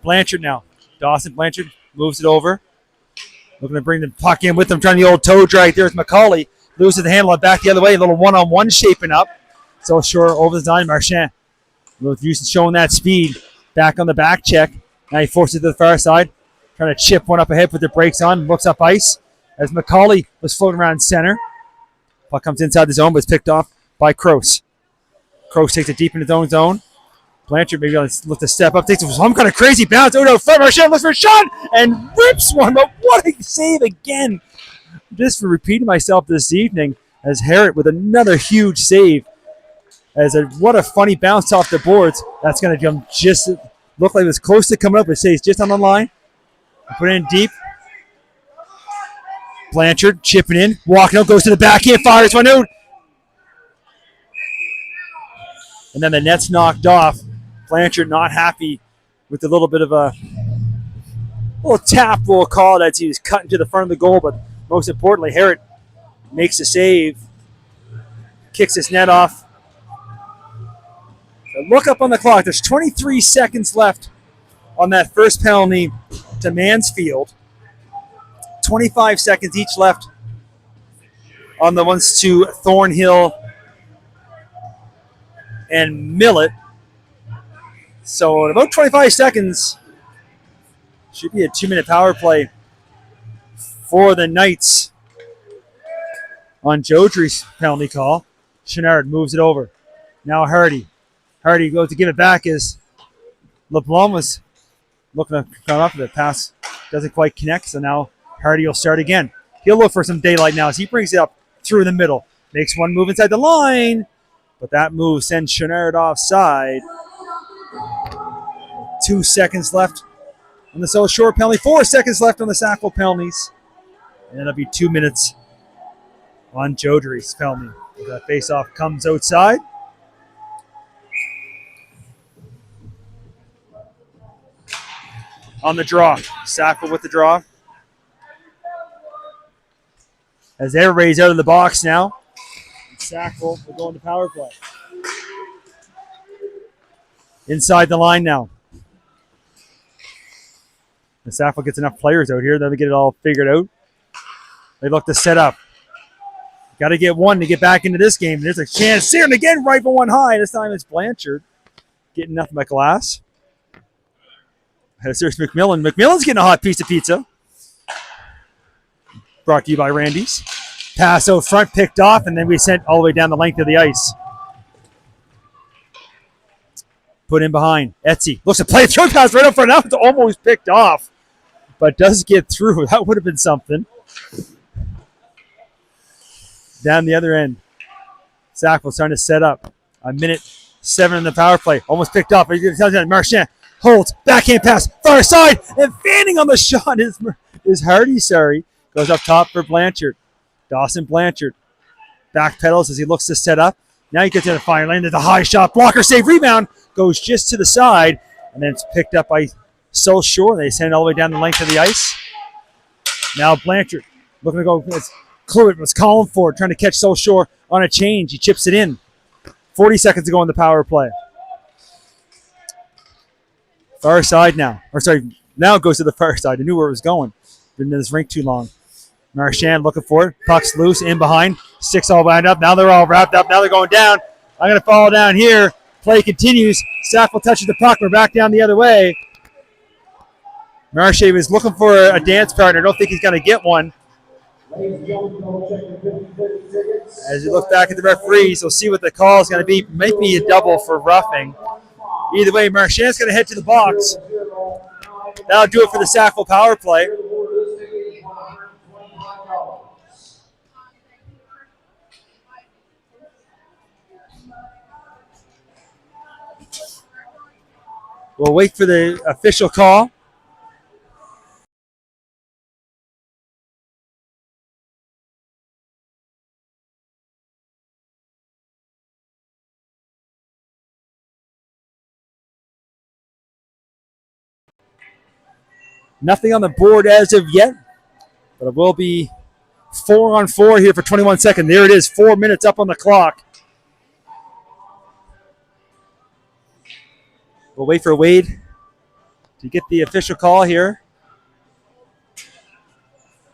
Blanchard now. Dawson Blanchard moves it over. Looking to bring the puck in with him, trying the old toe drag. There's McCauley. Loses the handle back the other way. A little one-on-one shaping up. So short over the line. Marchand. Houston showing that speed. Back on the back check. Now he forces it to the far side. Trying to chip one up ahead, put the brakes on. Looks up ice as McCauley was floating around center. Puck comes inside the zone, but it's picked off by Kroos. Kroos takes it deep into his own zone. Blanchard maybe look to step up. Takes some kind of crazy bounce. Oh no, Marchand looks for a shot and rips one. But what a save again. Just for repeating myself this evening as Harrod with another huge save. What a funny bounce off the boards. That's going to come just look like it was close to coming up. It stays just on the line. Put it in deep. Blanchard chipping in, walking up, goes to the backhand, fires one out. And then the net's knocked off. Blanchard not happy with a little bit of a little tap, we'll call it, as he was cutting to the front of the goal. But most importantly, Harrod makes a save, kicks his net off. So look up on the clock. There's 23 seconds left on that first penalty to Mansfield. 25 seconds each left on the ones to Thornhill and Millet. So in about 25 seconds, should be a 2-minute power play for the Knights on JrC's penalty call. Chenard moves it over. Now Hardy. Hardy goes to give it back as LeBlanc was looking to come up with it. Pass doesn't quite connect, so now Hardy will start again. He'll look for some daylight now as he brings it up through the middle. Makes one move inside the line, but that move sends Chenard offside. 2 seconds left on the South Shore penalty. 4 seconds left on the Sackville penalties. And it'll be 2 minutes on JrC's penalty. The face-off comes outside. On the draw. Sackville with the draw. As everybody's out of the box now. Sackville will go into power play. Inside the line now. The Sackville gets enough players out here. They'll get it all figured out. They look to set up. Got to get one to get back into this game. There's a chance here, and again, rifle one high. This time it's Blanchard getting nothing but glass. There's McMillan. McMillan's getting a hot piece of pizza. Brought to you by Randy's. Pass out front, picked off, and then we sent all the way down the length of the ice. Put in behind. Etsy looks to play a throw pass right up front. Now it's almost picked off, but does get through. That would have been something. Down the other end. Sackville starting to set up. 1:07 in the power play. Almost picked off. Marchand holds. Backhand pass. Far side. And fanning on the shot is Hardy. Goes up top for Blanchard. Dawson Blanchard. Back pedals as he looks to set up. Now he gets in the fire lane. There's a high shot. Blocker save. Rebound. Goes just to the side. And then it's picked up by South Shore. They send it all the way down the length of the ice. Now Blanchard looking to go. Kluwit was calling for it, trying to catch South Shore on a change. He chips it in. 40 seconds to go in the power play. Far side now. Now it goes to the far side. I knew where it was going. Been in this rink too long. Marchand looking for it. Puck's loose in behind. Sticks all wound up. Now they're all wrapped up. Now they're going down. I'm going to follow down here. Play continues. Sackville touches the puck. We're back down the other way. Marche was looking for a dance partner. I don't think he's going to get one. As you look back at the referees, we'll see what the call is going to be. Might be a double for roughing. Either way, Marchand's going to head to the box. That'll do it for the Sackville power play. We'll wait for the official call. Nothing on the board as of yet, but it will be 4-on-4 here for 21 seconds. There it is, 4 minutes up on the clock. We'll wait for Wade to get the official call here.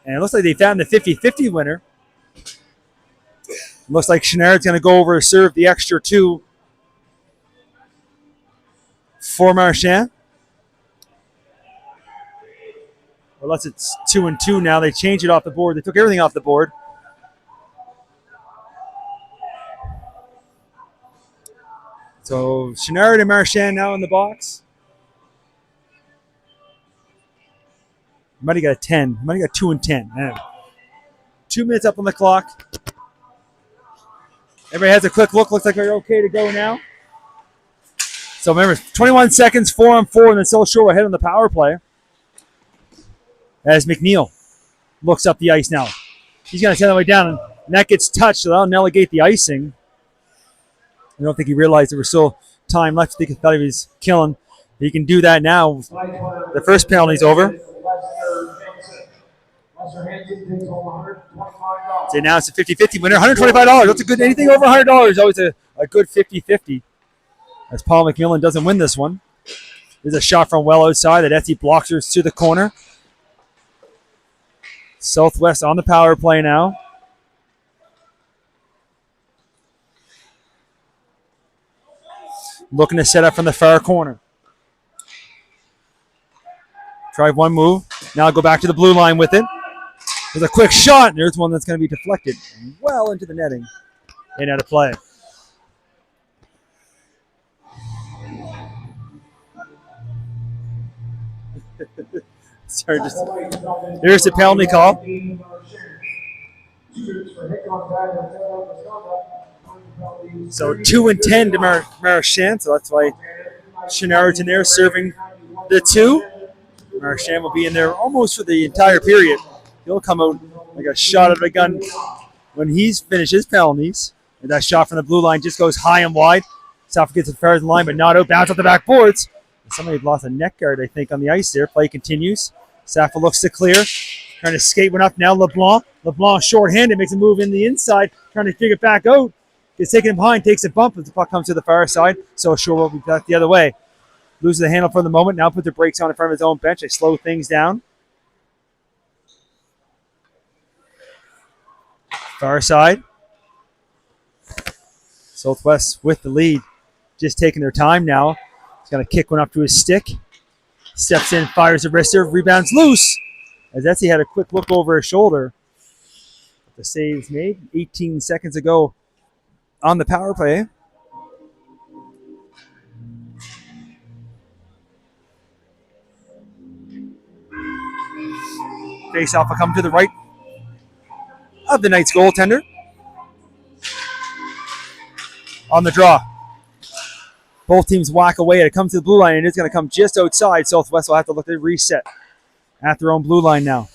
And it looks like they found the 50-50 winner. Looks like Chenard's going to go over and serve the extra 2 for Marchand. Unless it's 2-2 now. They changed it off the board. They took everything off the board. So Chenard and Marchand now in the box. Might have got a 10. Might have got 2 and 10. Man. 2 minutes up on the clock. Everybody has a quick look. Looks like they're okay to go now. So remember, 21 seconds, 4-on-4, and then South Shore ahead on the power play. As McNeil looks up the ice now. He's going to send it way down, and that gets touched, so that'll negate the icing. I don't think he realized there was still time left. I think he thought he was killing. He can do that now. The first penalty's over. So now it's a 50-50 winner. $125. That's a good, anything over $100 is always a good 50-50. As Paul McMillan doesn't win this one. There's a shot from well outside that Etsy blocks her to the corner. Southwest on the power play now. Looking to set up from the far corner. Try one move. Now go back to the blue line with it. There's a quick shot. There's one that's going to be deflected well into the netting and out of play. Sorry, there's the penalty call. So 2 and 10 to Marchand, so that's why Chenard's in there serving the 2. Marchand will be in there almost for the entire period. He'll come out like a shot of a gun when he's finished his penalties. And that shot from the blue line just goes high and wide. South gets as far as the line, but not out. Bounce off the backboards. Somebody lost a neck guard, I think, on the ice there. Play continues. Sackville looks to clear. Trying to skate one up now. LeBlanc. LeBlanc short-handed. Makes a move in the inside. Trying to dig it back out. Gets taken behind. Takes a bump as the puck comes to the far side. So Shore will be back the other way. Loses the handle for the moment. Now put the brakes on in front of his own bench. They slow things down. Far side. Southwest with the lead. Just taking their time now. He's going to kick one up to his stick. Steps in, fires a wrister, rebounds loose. As Etsy had a quick look over his shoulder. The save's made 18 seconds ago on the power play. Face-off will come to the right of the Knights goaltender. On the draw. Both teams whack away. It comes to the blue line, and it's going to come just outside. Southwest will have to look to reset at their own blue line now.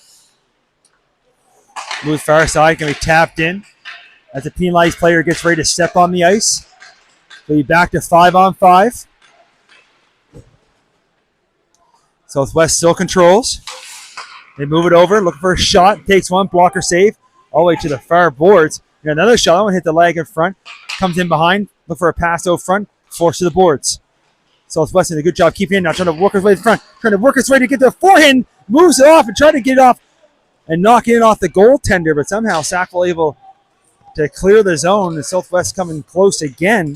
Move far side, can be tapped in. As the penalized player gets ready to step on the ice. They'll be back to 5-on-5. Southwest still controls. They move it over, looking for a shot. Takes one, blocker save, all the way to the far boards. And another shot, that one hit the leg in front. Comes in behind, look for a pass out front. Forced to the boards. Southwest did a good job keeping it now, trying to work his way to the front, trying to work his way to get the forehand, moves it off and trying to get it off and knock it off the goaltender, but somehow Sackville able to clear the zone. The Southwest coming close again.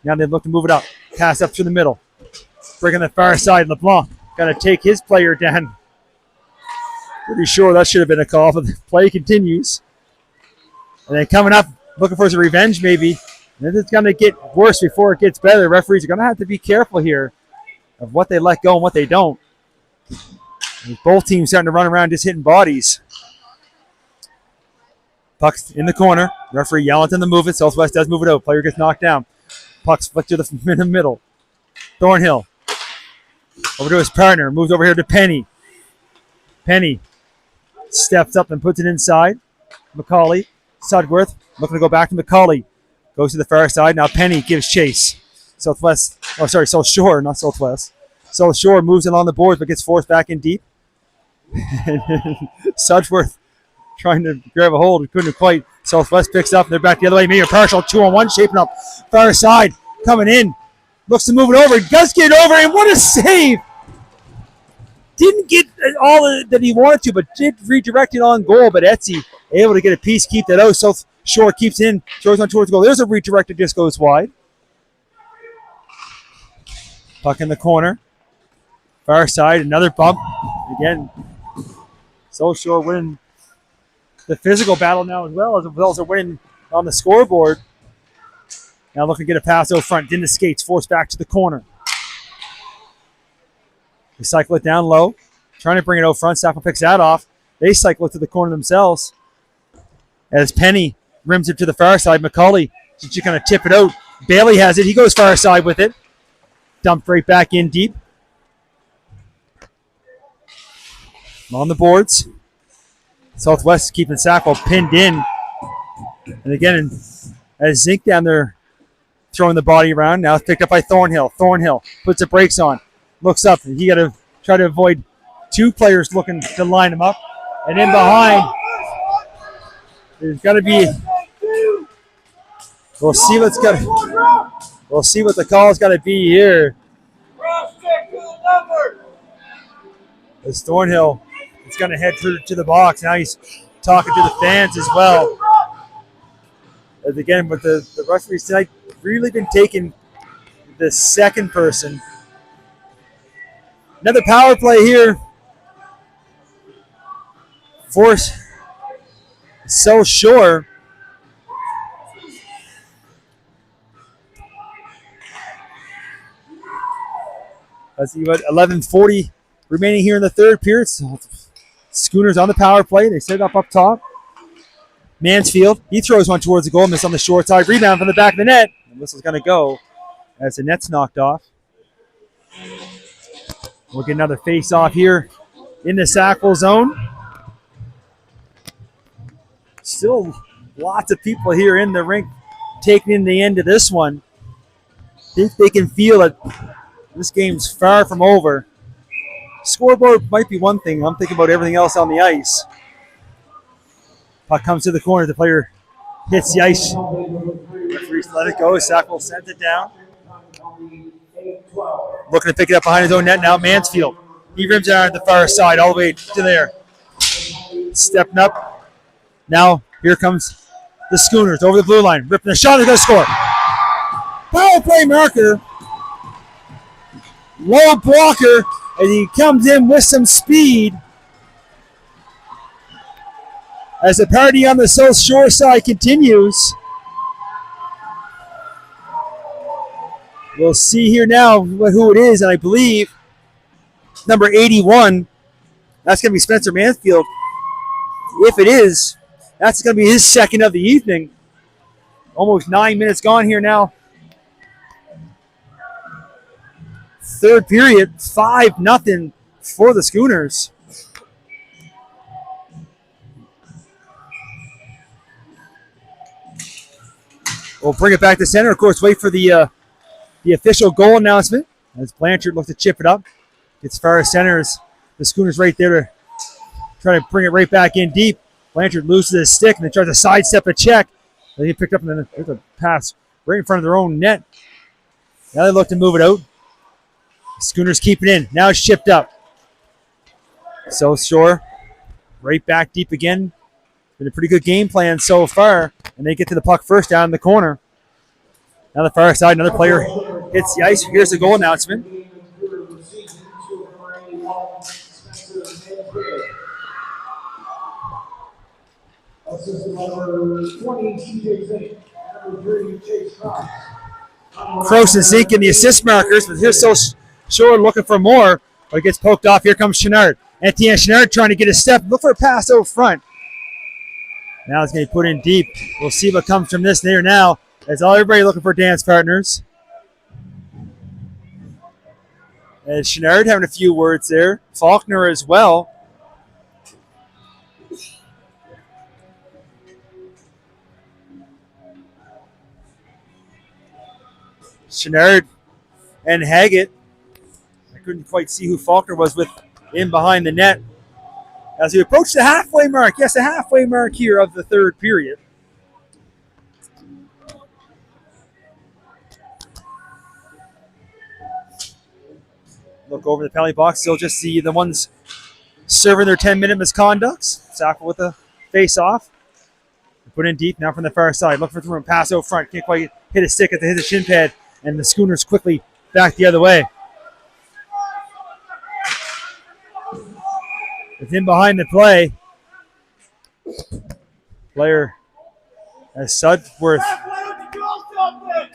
Now they look to move it up. Pass up through the middle. Breaking the far side. LeBlanc got to take his player down. Pretty sure that should have been a call, but the play continues. And then coming up, looking for some revenge maybe. And it's going to get worse before it gets better. The referees are going to have to be careful here of what they let go and what they don't. And both teams starting to run around just hitting bodies. Puck's in the corner. Referee yelling to the move it. Southwest does move it out. Player gets knocked down. Puck's flicked to the middle. Thornhill over to his partner. Moves over here to Penny. Penny steps up and puts it inside. McCauley. Sudworth looking to go back to McCauley. Goes to the far side. Now Penny gives chase. South Shore, not Southwest. South Shore moves along the boards but gets forced back in deep. Sudworth trying to grab a hold. Couldn't quite. Southwest picks up. They're back the other way. Maybe a partial 2-on-1 shaping up. Far side. Coming in. Looks to move it over. Does get it over. And what a save. Didn't get all that he wanted to, but did redirect it on goal. But Etsy able to get a piece, keep that out. South Shore keeps in. Throws on towards goal. There's a redirect that just goes wide. Puck in the corner. Far side. Another bump. Again, South Shore winning the physical battle now as well as they're winning on the scoreboard. Now looking to get a pass out front. Didn't skates. Forced back to the corner. They cycle it down low. Trying to bring it out front. Sackville picks that off. They cycle it to the corner themselves. As Penny rims it to the far side. McCauley just going to tip it out. Bailey has it. He goes far side with it. Dumped right back in deep. On the boards. Southwest keeping Sackville pinned in. And again, as Zink down there throwing the body around. Now it's picked up by Thornhill. Thornhill puts the brakes on. Looks up. He got to try to avoid two players looking to line him up. And in behind, there's got to be. We'll see what's got. We'll see what the call's got to be here. As Thornhill is going to head to the box. Now he's talking to the fans as well. As again, but the referees tonight really been taking the second person. Another power play here for South Shore. Let's see what 11:40 remaining here in the third period. So Schooners on the power play. They set it up top. Mansfield, he throws one towards the goal, miss on the short side. Rebound from the back of the net. And this is going to go as the net's knocked off. We'll get another face-off here in the Sackville zone. Still lots of people here in the rink taking in the end of this one. Think they can feel it. This game's far from over. Scoreboard might be one thing. I'm thinking about everything else on the ice. Puck comes to the corner. The player hits the ice. Referees let it go. Sackville sends it down. Looking to pick it up behind his own net now. Mansfield. He rims it out on the far side all the way to there. Stepping up. Now here comes the Schooners over the blue line. Ripping a shot. They're going to score. Power play marker. Low blocker. And he comes in with some speed. As the party on the South Shore side continues. We'll see here now who it is, and I believe number 81, that's going to be Spencer Mansfield. If it is, that's going to be his second of the evening. Almost 9 minutes gone here now. Third period, 5-0 for the Schooners. We'll bring it back to center. Of course, wait for the official goal announcement as Blanchard looks to chip it up. Gets far as center. The Schooners right there to try to bring it right back in deep. Blanchard loses his stick and then tries to sidestep a check. Then he picked up and then there's a pass right in front of their own net. Now they look to move it out. Schooners keep it in. Now it's chipped up. South Shore right back deep again. Been a pretty good game plan so far. and they get to the puck first down in the corner. Now the far side, another player hits the ice. Here's the goal announcement. Croson Zink in the assist markers, but here's so Shore looking for more, but it gets poked off. Here comes Chenard. Etienne Chenard trying to get a step. Look for a pass over front. Now it's going to be put in deep. We'll see what comes from this there now. As everybody looking for dance partners. As Chenard having a few words there. Faulkner as well. Chenard and Haggett. I couldn't quite see who Faulkner was with in behind the net. As we approach the halfway mark. Yes, the halfway mark here of the third period. Look over the penalty box. Still just see the ones serving their 10-minute misconducts. Sackville with a face-off. Put in deep now from the far side. Look for the room. Pass out front. Can't quite hit a stick at the hit the shin pad. And the Schooners quickly back the other way. It's in behind the play. Player as Sudworth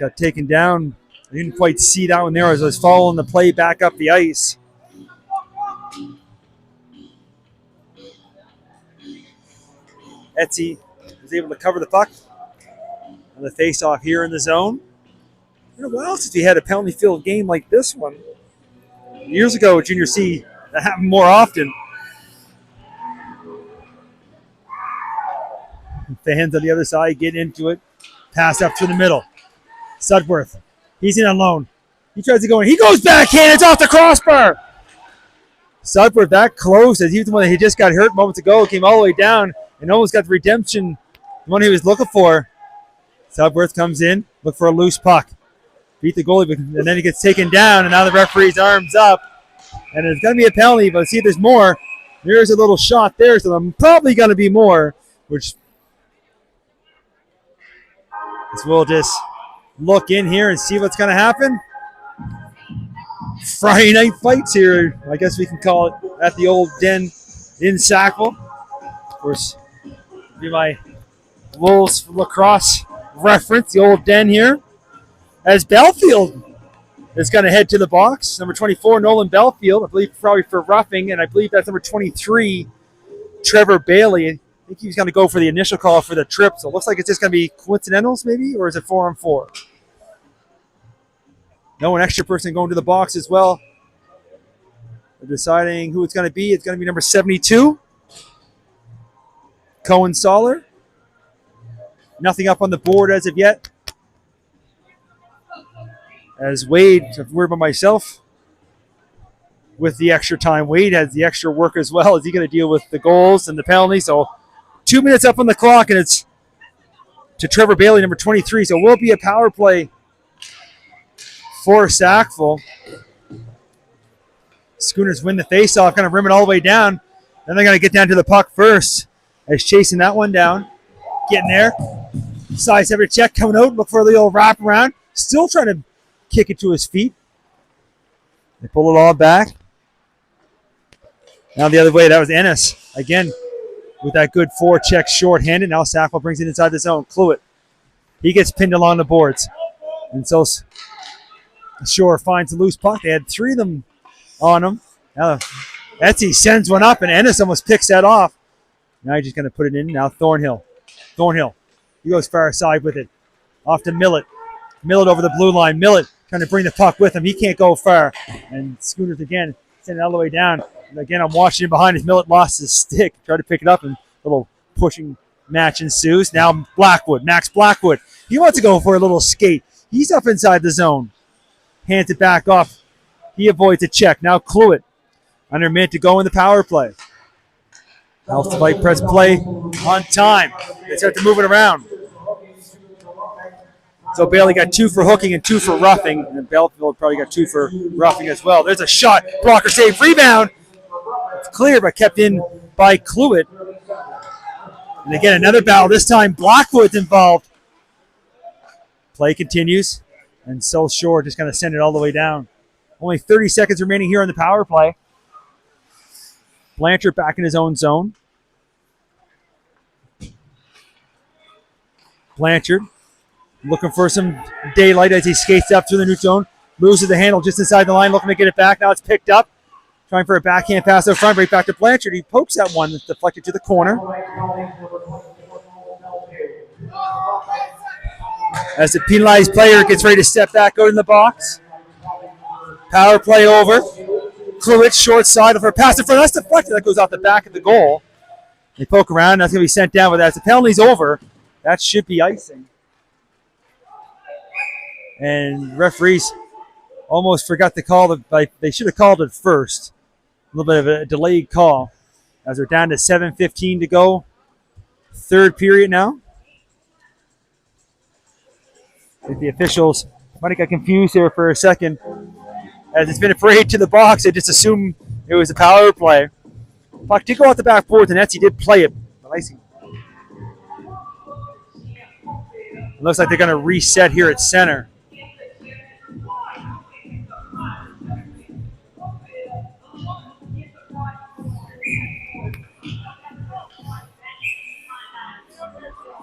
got taken down. I didn't quite see that one there as I was following the play back up the ice. Etsy was able to cover the puck on the face-off here in the zone. It's been a while since we had a penalty field game like this one. Years ago at JrC, that happened more often. Fans on the other side get into it. Pass up through the middle. Sudworth. He's in alone. He tries to go in. He goes backhand. It's off the crossbar. Sudworth that close as he was the one that he just got hurt moments ago. Came all the way down and almost got the redemption, the one he was looking for. Sudworth comes in. Look for a loose puck. Beat the goalie, and then he gets taken down, and now the referee's arms up. And there's going to be a penalty, but see if there's more. There's a little shot there, so I'm probably going to be more, which we'll just look in here and see what's going to happen. Friday night fights here, I guess we can call it, at the old den in Sackville. Of course, be my Wolves lacrosse reference, the old den here. As Belfield is going to head to the box. Number 24, Nolan Belfield, I believe probably for roughing, and I believe that's number 23, Trevor Bailey. I think he's going to go for the initial call for the trip, so it looks like it's just going to be coincidentals maybe, or is it 4-on-4? No, an extra person going to the box as well. They're deciding who it's going to be. It's going to be number 72, Cohen Soller. Nothing up on the board as of yet. As Wade, I've worried about myself with the extra time. Wade has the extra work as well. Is he going to deal with the goals and the penalty? So 2 minutes up on the clock, and it's to Trevor Bailey, number 23. So it will be a power play for Sackville. Schooners win the faceoff, kind of rim it all the way down. Then they're going to get down to the puck first as chasing that one down. Getting there. Size every check coming out. Look for the old wraparound. Still trying to kick it to his feet. They pull it all back. Now the other way, that was Ennis. Again, with that good forecheck short-handed. Now Sackville brings it inside the zone. Cluett. He gets pinned along the boards. And so Shore finds a loose puck. They had three of them on him. Now Etsy sends one up, and Ennis almost picks that off. Now he's just going to put it in. Now Thornhill. He goes far side with it. Off to Millett. Millett over the blue line. Millett trying to bring the puck with him. He can't go far. And Schooners again send it all the way down. And again, I'm watching him behind as Millett lost his stick. Tried to pick it up, and a little pushing match ensues. Now Max Blackwood. He wants to go for a little skate. He's up inside the zone. Hands it back off. He avoids a check. Now Cluett. Under a minute to go in the power play. Helps the fight press play on time. They start to move it around. So Bailey got 2 for hooking and 2 for roughing. And Belfield probably got 2 for roughing as well. There's a shot. Blocker save. Rebound. It's clear, but kept in by Cluett. And again, another battle. This time, Blackwood's involved. Play continues. And South Shore just going to send it all the way down. Only 30 seconds remaining here on the power play. Blanchard back in his own zone. Blanchard looking for some daylight as he skates up through the neutral zone. Moves to the handle just inside the line, looking to get it back. Now it's picked up. Trying for a backhand pass out front, right back to Blanchard. He pokes that one that's deflected to the corner. As the penalized player gets ready to step back out in the box. Power play over. Kluwich short side of her pass in front. That's deflected. That goes off the back of the goal. They poke around. That's going to be sent down. But as the penalty's over, that should be icing. And referees almost forgot to call it. They should have called it first. A little bit of a delayed call. As we're down to 7:15 to go. Third period now. I think the officials might have got confused there for a second. As it's been a parade to the box, they just assumed it was a power play. Puck did go off the backboard, and Etsy did play it. It looks like they're going to reset here at center.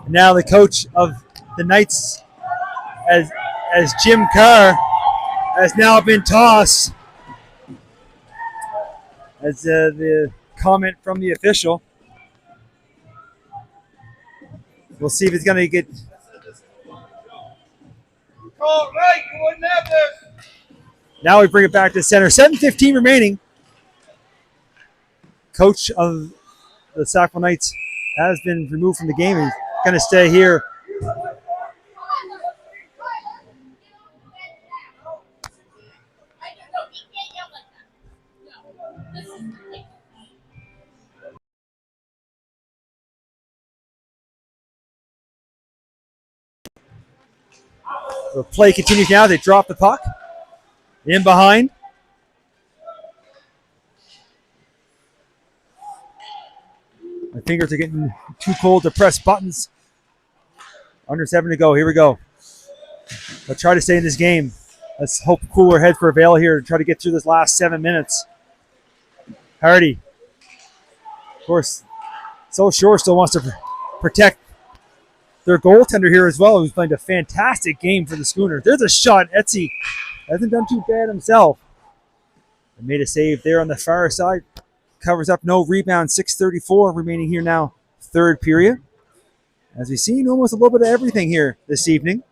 And now the coach of the Knights, as Jim Carr, has now been tossed. As the comment from the official. We'll see if it's going to get. Call right, you wouldn't have this. Now we bring it back to center. 7:15 remaining. Coach of the Sackville Knights has been removed from the game. He's going to stay here. The play continues now. They drop the puck. In behind. My fingers are getting too cold to press buttons. Under 7 to go. Here we go. Let's try to stay in this game. Let's hope cooler heads prevail here to try to get through this last 7 minutes. Hardy. Of course, South Shore still wants to protect their goaltender here as well, who's playing a fantastic game for the Schooner. There's a shot. Etsy hasn't done too bad himself. They made a save there on the far side. Covers up, no rebound. 6:34 remaining here now. Third period. As we've seen almost a little bit of everything here this evening.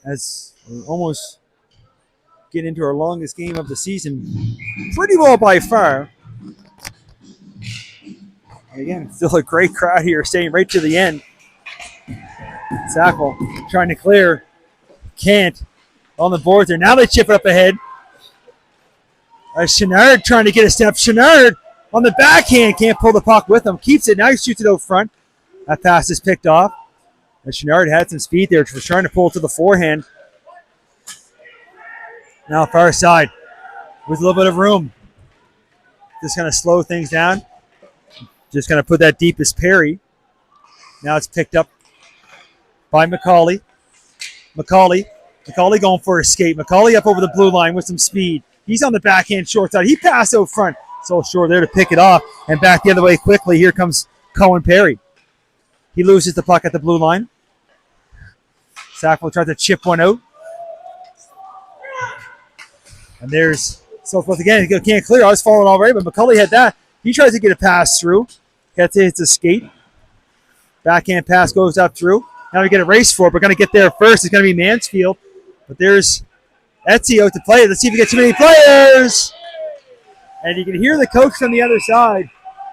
As we're almost getting into our longest game of the season. Pretty well by far. Again, still a great crowd here, staying right to the end. Sackville trying to clear. Can't. On the boards there. Now they chip it up ahead. Chenard trying to get a step. Chenard on the backhand. Can't pull the puck with him. Keeps it. Now he shoots it out front. That pass is picked off. And Chenard had some speed there. Was trying to pull it to the forehand. Now far side. With a little bit of room. Just going to slow things down. Just going to put that deepest parry. Now it's picked up by McCauley. McCauley going for a skate. McCauley up over the blue line with some speed. He's on the backhand short side. He passed out front. So short there to pick it off. And back the other way quickly. Here comes Cohen Perry. He loses the puck at the blue line. Sackville tries to chip one out. And there's Southwest again. He can't clear. I was falling already, but McCauley had that. He tries to get a pass through. Hits a skate. Backhand pass goes up through. Now we get a race for it. We're going to get there first. It's going to be Mansfield. But there's Etsy out to play. Let's see if we get too many players. And you can hear the coach on the other side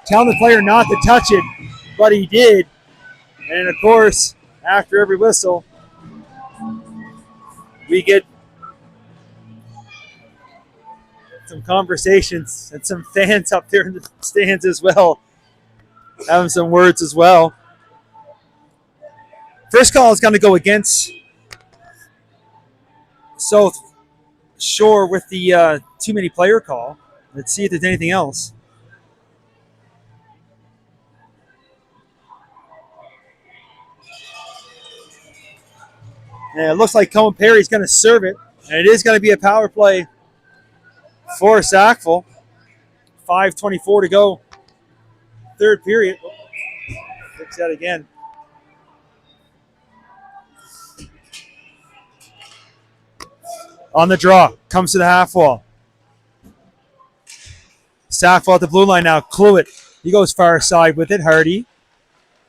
telling the player not to touch it. But he did. And, of course, after every whistle, we get some conversations and some fans up there in the stands as well. Having some words as well. First call is going to go against South Shore with the too many player call. Let's see if there's anything else. And it looks like Cohen Perry's going to serve it. And it is going to be a power play for Sackville. 5:24 to go. Third period. Fix that again. On the draw. Comes to the half wall. Sackville at the blue line now. Cluett. He goes far side with it. Hardy.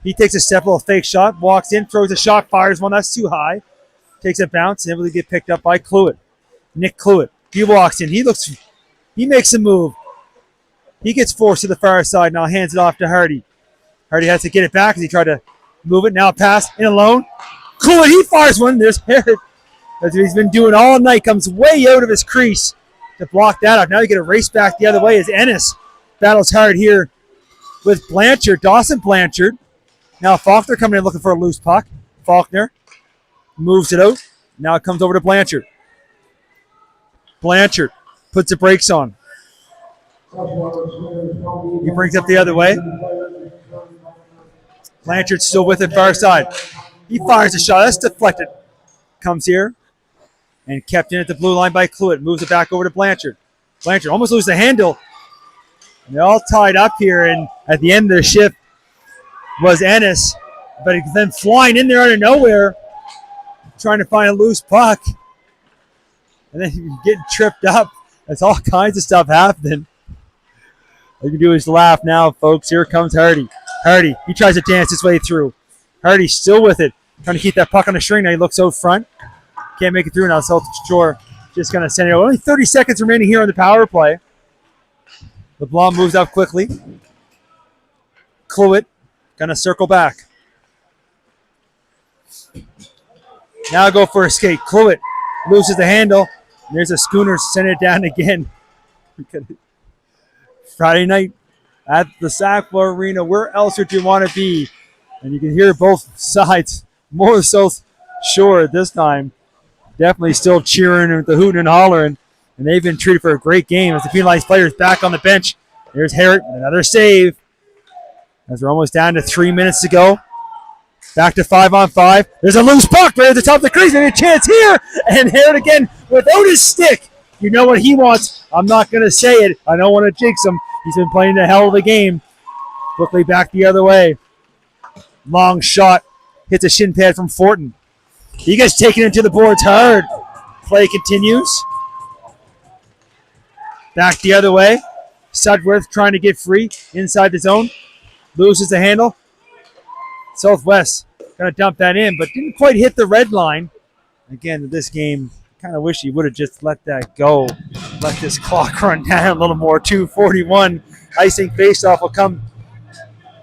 He takes a step, a little fake shot. Walks in. Throws a shot. Fires one. That's too high. Takes a bounce. And able to get picked up by Cluett. Nick Cluett. He walks in. He makes a move. He gets forced to the far side. Now hands it off to Hardy. Hardy has to get it back as he tried to move it. Now pass in alone. Cluett. He fires one. There's Harrod. That's what he's been doing all night. Comes way out of his crease to block that out. Now you get a race back the other way as Ennis battles hard here with Blanchard. Dawson Blanchard. Now Faulkner coming in looking for a loose puck. Faulkner moves it out. Now it comes over to Blanchard. Blanchard puts the brakes on. He brings up the other way. Blanchard's still with it far side. He fires a shot. That's deflected. Comes here and kept in at the blue line by Cluett. Moves it back over to Blanchard. Blanchard almost loses the handle. And they're all tied up here. And at the end of the shift was Ennis. But then flying in there out of nowhere, trying to find a loose puck. And then getting tripped up. That's all kinds of stuff happening. All you can do is laugh now, folks. Here comes Hardy. Hardy, he tries to dance his way through. Hardy still with it. Trying to keep that puck on the string. Now he looks out front. Can't make it through now. South Shore just going to send it. Only 30 seconds remaining here on the power play. LeBlanc moves up quickly. Cluett going to circle back. Now go for a skate. Cluett loses the handle. And there's a schooner. Send it down again. Friday night at the Sackville Arena. Where else would you want to be? And you can hear both sides. More South Shore this time. Definitely still cheering with the hooting and hollering. And they've been treated for a great game as the penalized players back on the bench. There's Herrick, another save. As we're almost down to 3 minutes to go. Back to 5-on-5. There's a loose puck right at the top of the crease. Maybe a chance here. And Herrick again without his stick. You know what he wants. I'm not going to say it. I don't want to jinx him. He's been playing the hell of a game. Quickly back the other way. Long shot. Hits a shin pad from Fortin. He gets taken into the boards hard. Play continues. Back the other way. Sudworth trying to get free inside the zone. Loses the handle. Southwest going to dump that in, but didn't quite hit the red line. Again, this game, kind of wish he would have just let that go. Let this clock run down a little more. 2:41. Icing faceoff will come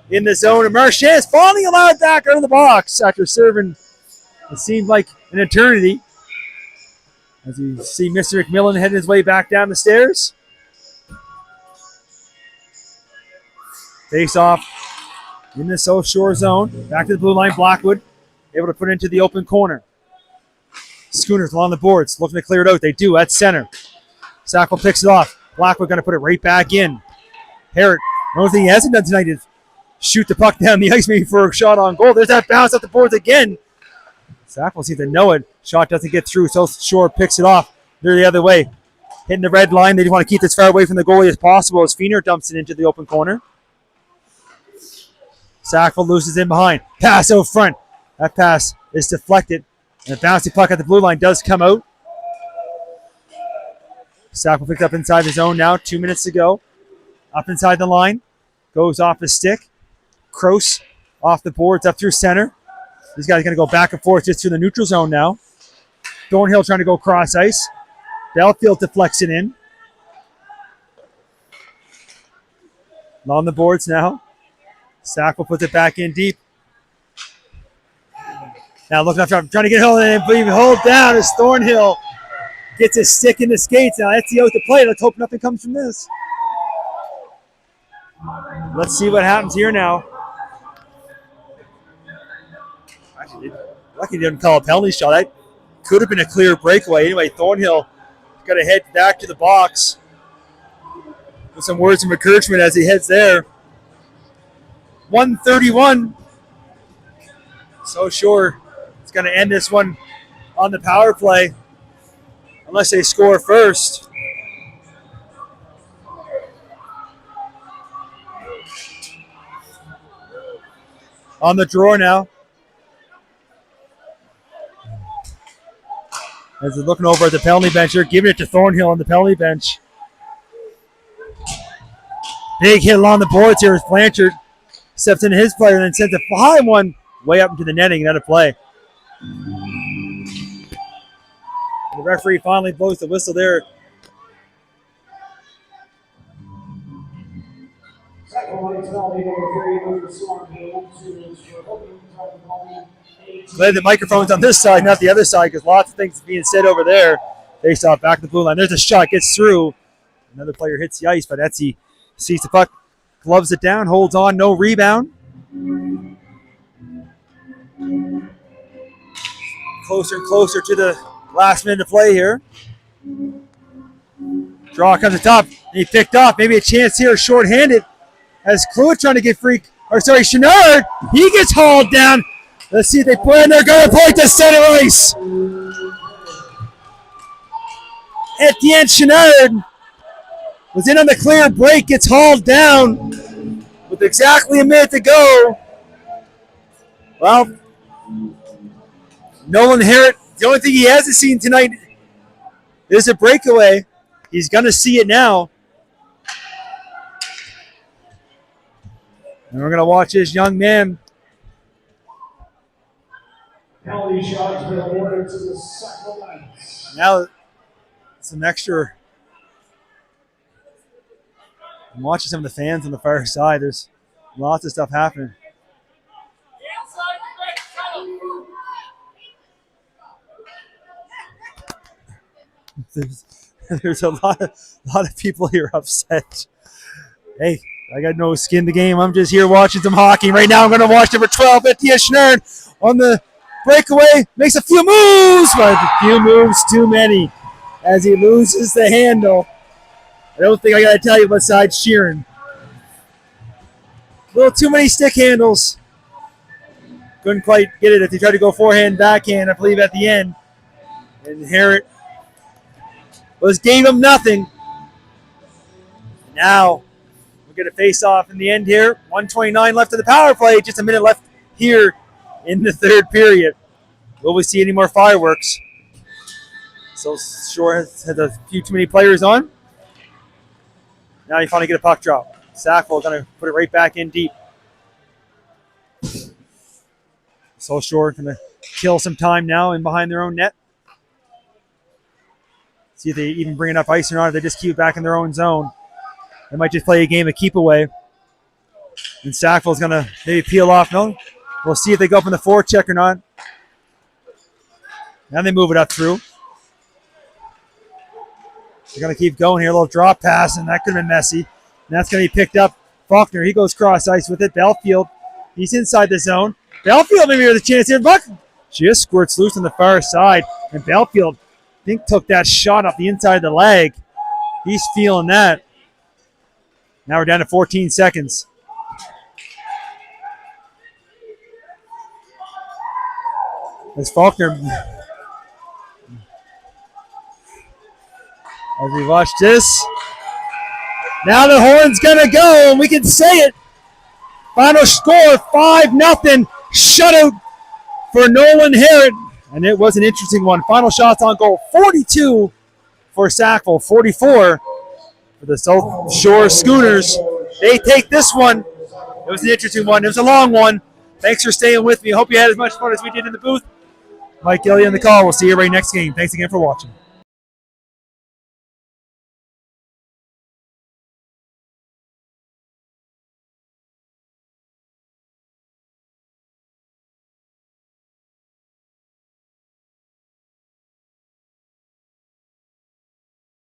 in the zone. And Marchand's finally allowed back out of the box after serving, it seemed like an eternity. As you see Mr. McMillan heading his way back down the stairs. Face off in the South Shore zone. Back to the blue line. Blackwood able to put it into the open corner. Schooners along the boards looking to clear it out. They do at center. Sackville picks it off. Blackwood going to put it right back in. Herrick, the only thing he hasn't done tonight is shoot the puck down the ice maybe for a shot on goal. There's that bounce off the boards again. Sackville seems to know it. Shot doesn't get through. South Shore picks it off. They're the other way. Hitting the red line. They want to keep this far away from the goalie as possible as Feener dumps it into the open corner. Sackville loses in behind. Pass out front. That pass is deflected. And the bouncy puck at the blue line does come out. Sackville picked up inside the zone now. 2 minutes to go. Up inside the line. Goes off the stick. Kroos off the boards up through center. These guys are going to go back and forth just through the neutral zone now. Thornhill trying to go cross ice. Belfield deflects it in. On the boards now. Sackville puts it back in deep. Now looking up, trying to get hold of it, but even hold down as Thornhill gets his stick in the skates. Now that's the out to play. Let's hope nothing comes from this. Let's see what happens here now. Actually, lucky he didn't call a penalty shot. That could have been a clear breakaway. Anyway, Thornhill got to head back to the box with some words of encouragement as he heads there. 1:31. So sure it's going to end this one on the power play unless they score first. On the draw now. As they're looking over at the penalty bench, they're giving it to Thornhill on the penalty bench. Big hit along the boards here as Blanchard steps into his player and then sends a high one way up into the netting. Another play. The referee finally blows the whistle there. Glad the microphone's on this side, not the other side, because lots of things being said over there. Face off back to the blue line. There's a shot, gets through. Another player hits the ice, but Etsy sees the puck, gloves it down, holds on, no rebound. Closer and closer to the last minute of play here. Draw comes to top. He picked off. Maybe a chance here, shorthanded. As Cluett trying to get free. Or sorry, Chenard. He gets hauled down. Let's see if they play in there. Going to point to center ice. Etienne Chenard was in on the clear break. Gets hauled down with exactly a minute to go. Well, Nolan Harrod, the only thing he hasn't seen tonight is a breakaway. He's going to see it now. And we're going to watch this young man. Penalty shots been awarded to the Sackville Knights. Now, some extra. I'm watching some of the fans on the far side. There's lots of stuff happening. There's a lot of people here upset. Hey, I got no skin in the game. I'm just here watching some hockey. Right now I'm going to watch number 12, Etienne Chenard, on the breakaway. Makes a few moves, but a few moves too many as he loses the handle. I don't think I got to tell you besides Sheeran. A little too many stick handles. Couldn't quite get it if they tried to go forehand, backhand, I believe, at the end. And Harrod gave him nothing. Now we'll get a face-off in the end here. 1:29 left of the power play. Just a minute left here in the third period. Will we see any more fireworks? So Shore has had a few too many players on. Now you finally get a puck drop. Sackville going to put it right back in deep. So Shore going to kill some time now in behind their own net. See if they even bring enough ice or not, or they just keep it back in their own zone. They might just play a game of keep away. And Sackville's going to maybe peel off. No, we'll see if they go up in the forecheck or not. Now they move it up through. They're going to keep going here. A little drop pass, and that could have been messy. And that's going to be picked up. Faulkner, he goes cross ice with it. Belfield, he's inside the zone. Belfield maybe with a chance here. Buck just squirts loose on the far side. And Belfield, I think, took that shot off the inside of the leg. He's feeling that. Now we're down to 14 seconds. As Faulkner, as we watch this, now the horn's going to go, and we can say it. Final score, 5-0 shutout for Nolan Harrod. And it was an interesting one. Final shots on goal, 42 for Sackville, 44 for the South Shore Schooners. They take this one. It was an interesting one. It was a long one. Thanks for staying with me. Hope you had as much fun as we did in the booth. Mike Gilly on the call. We'll see you right next game. Thanks again for watching.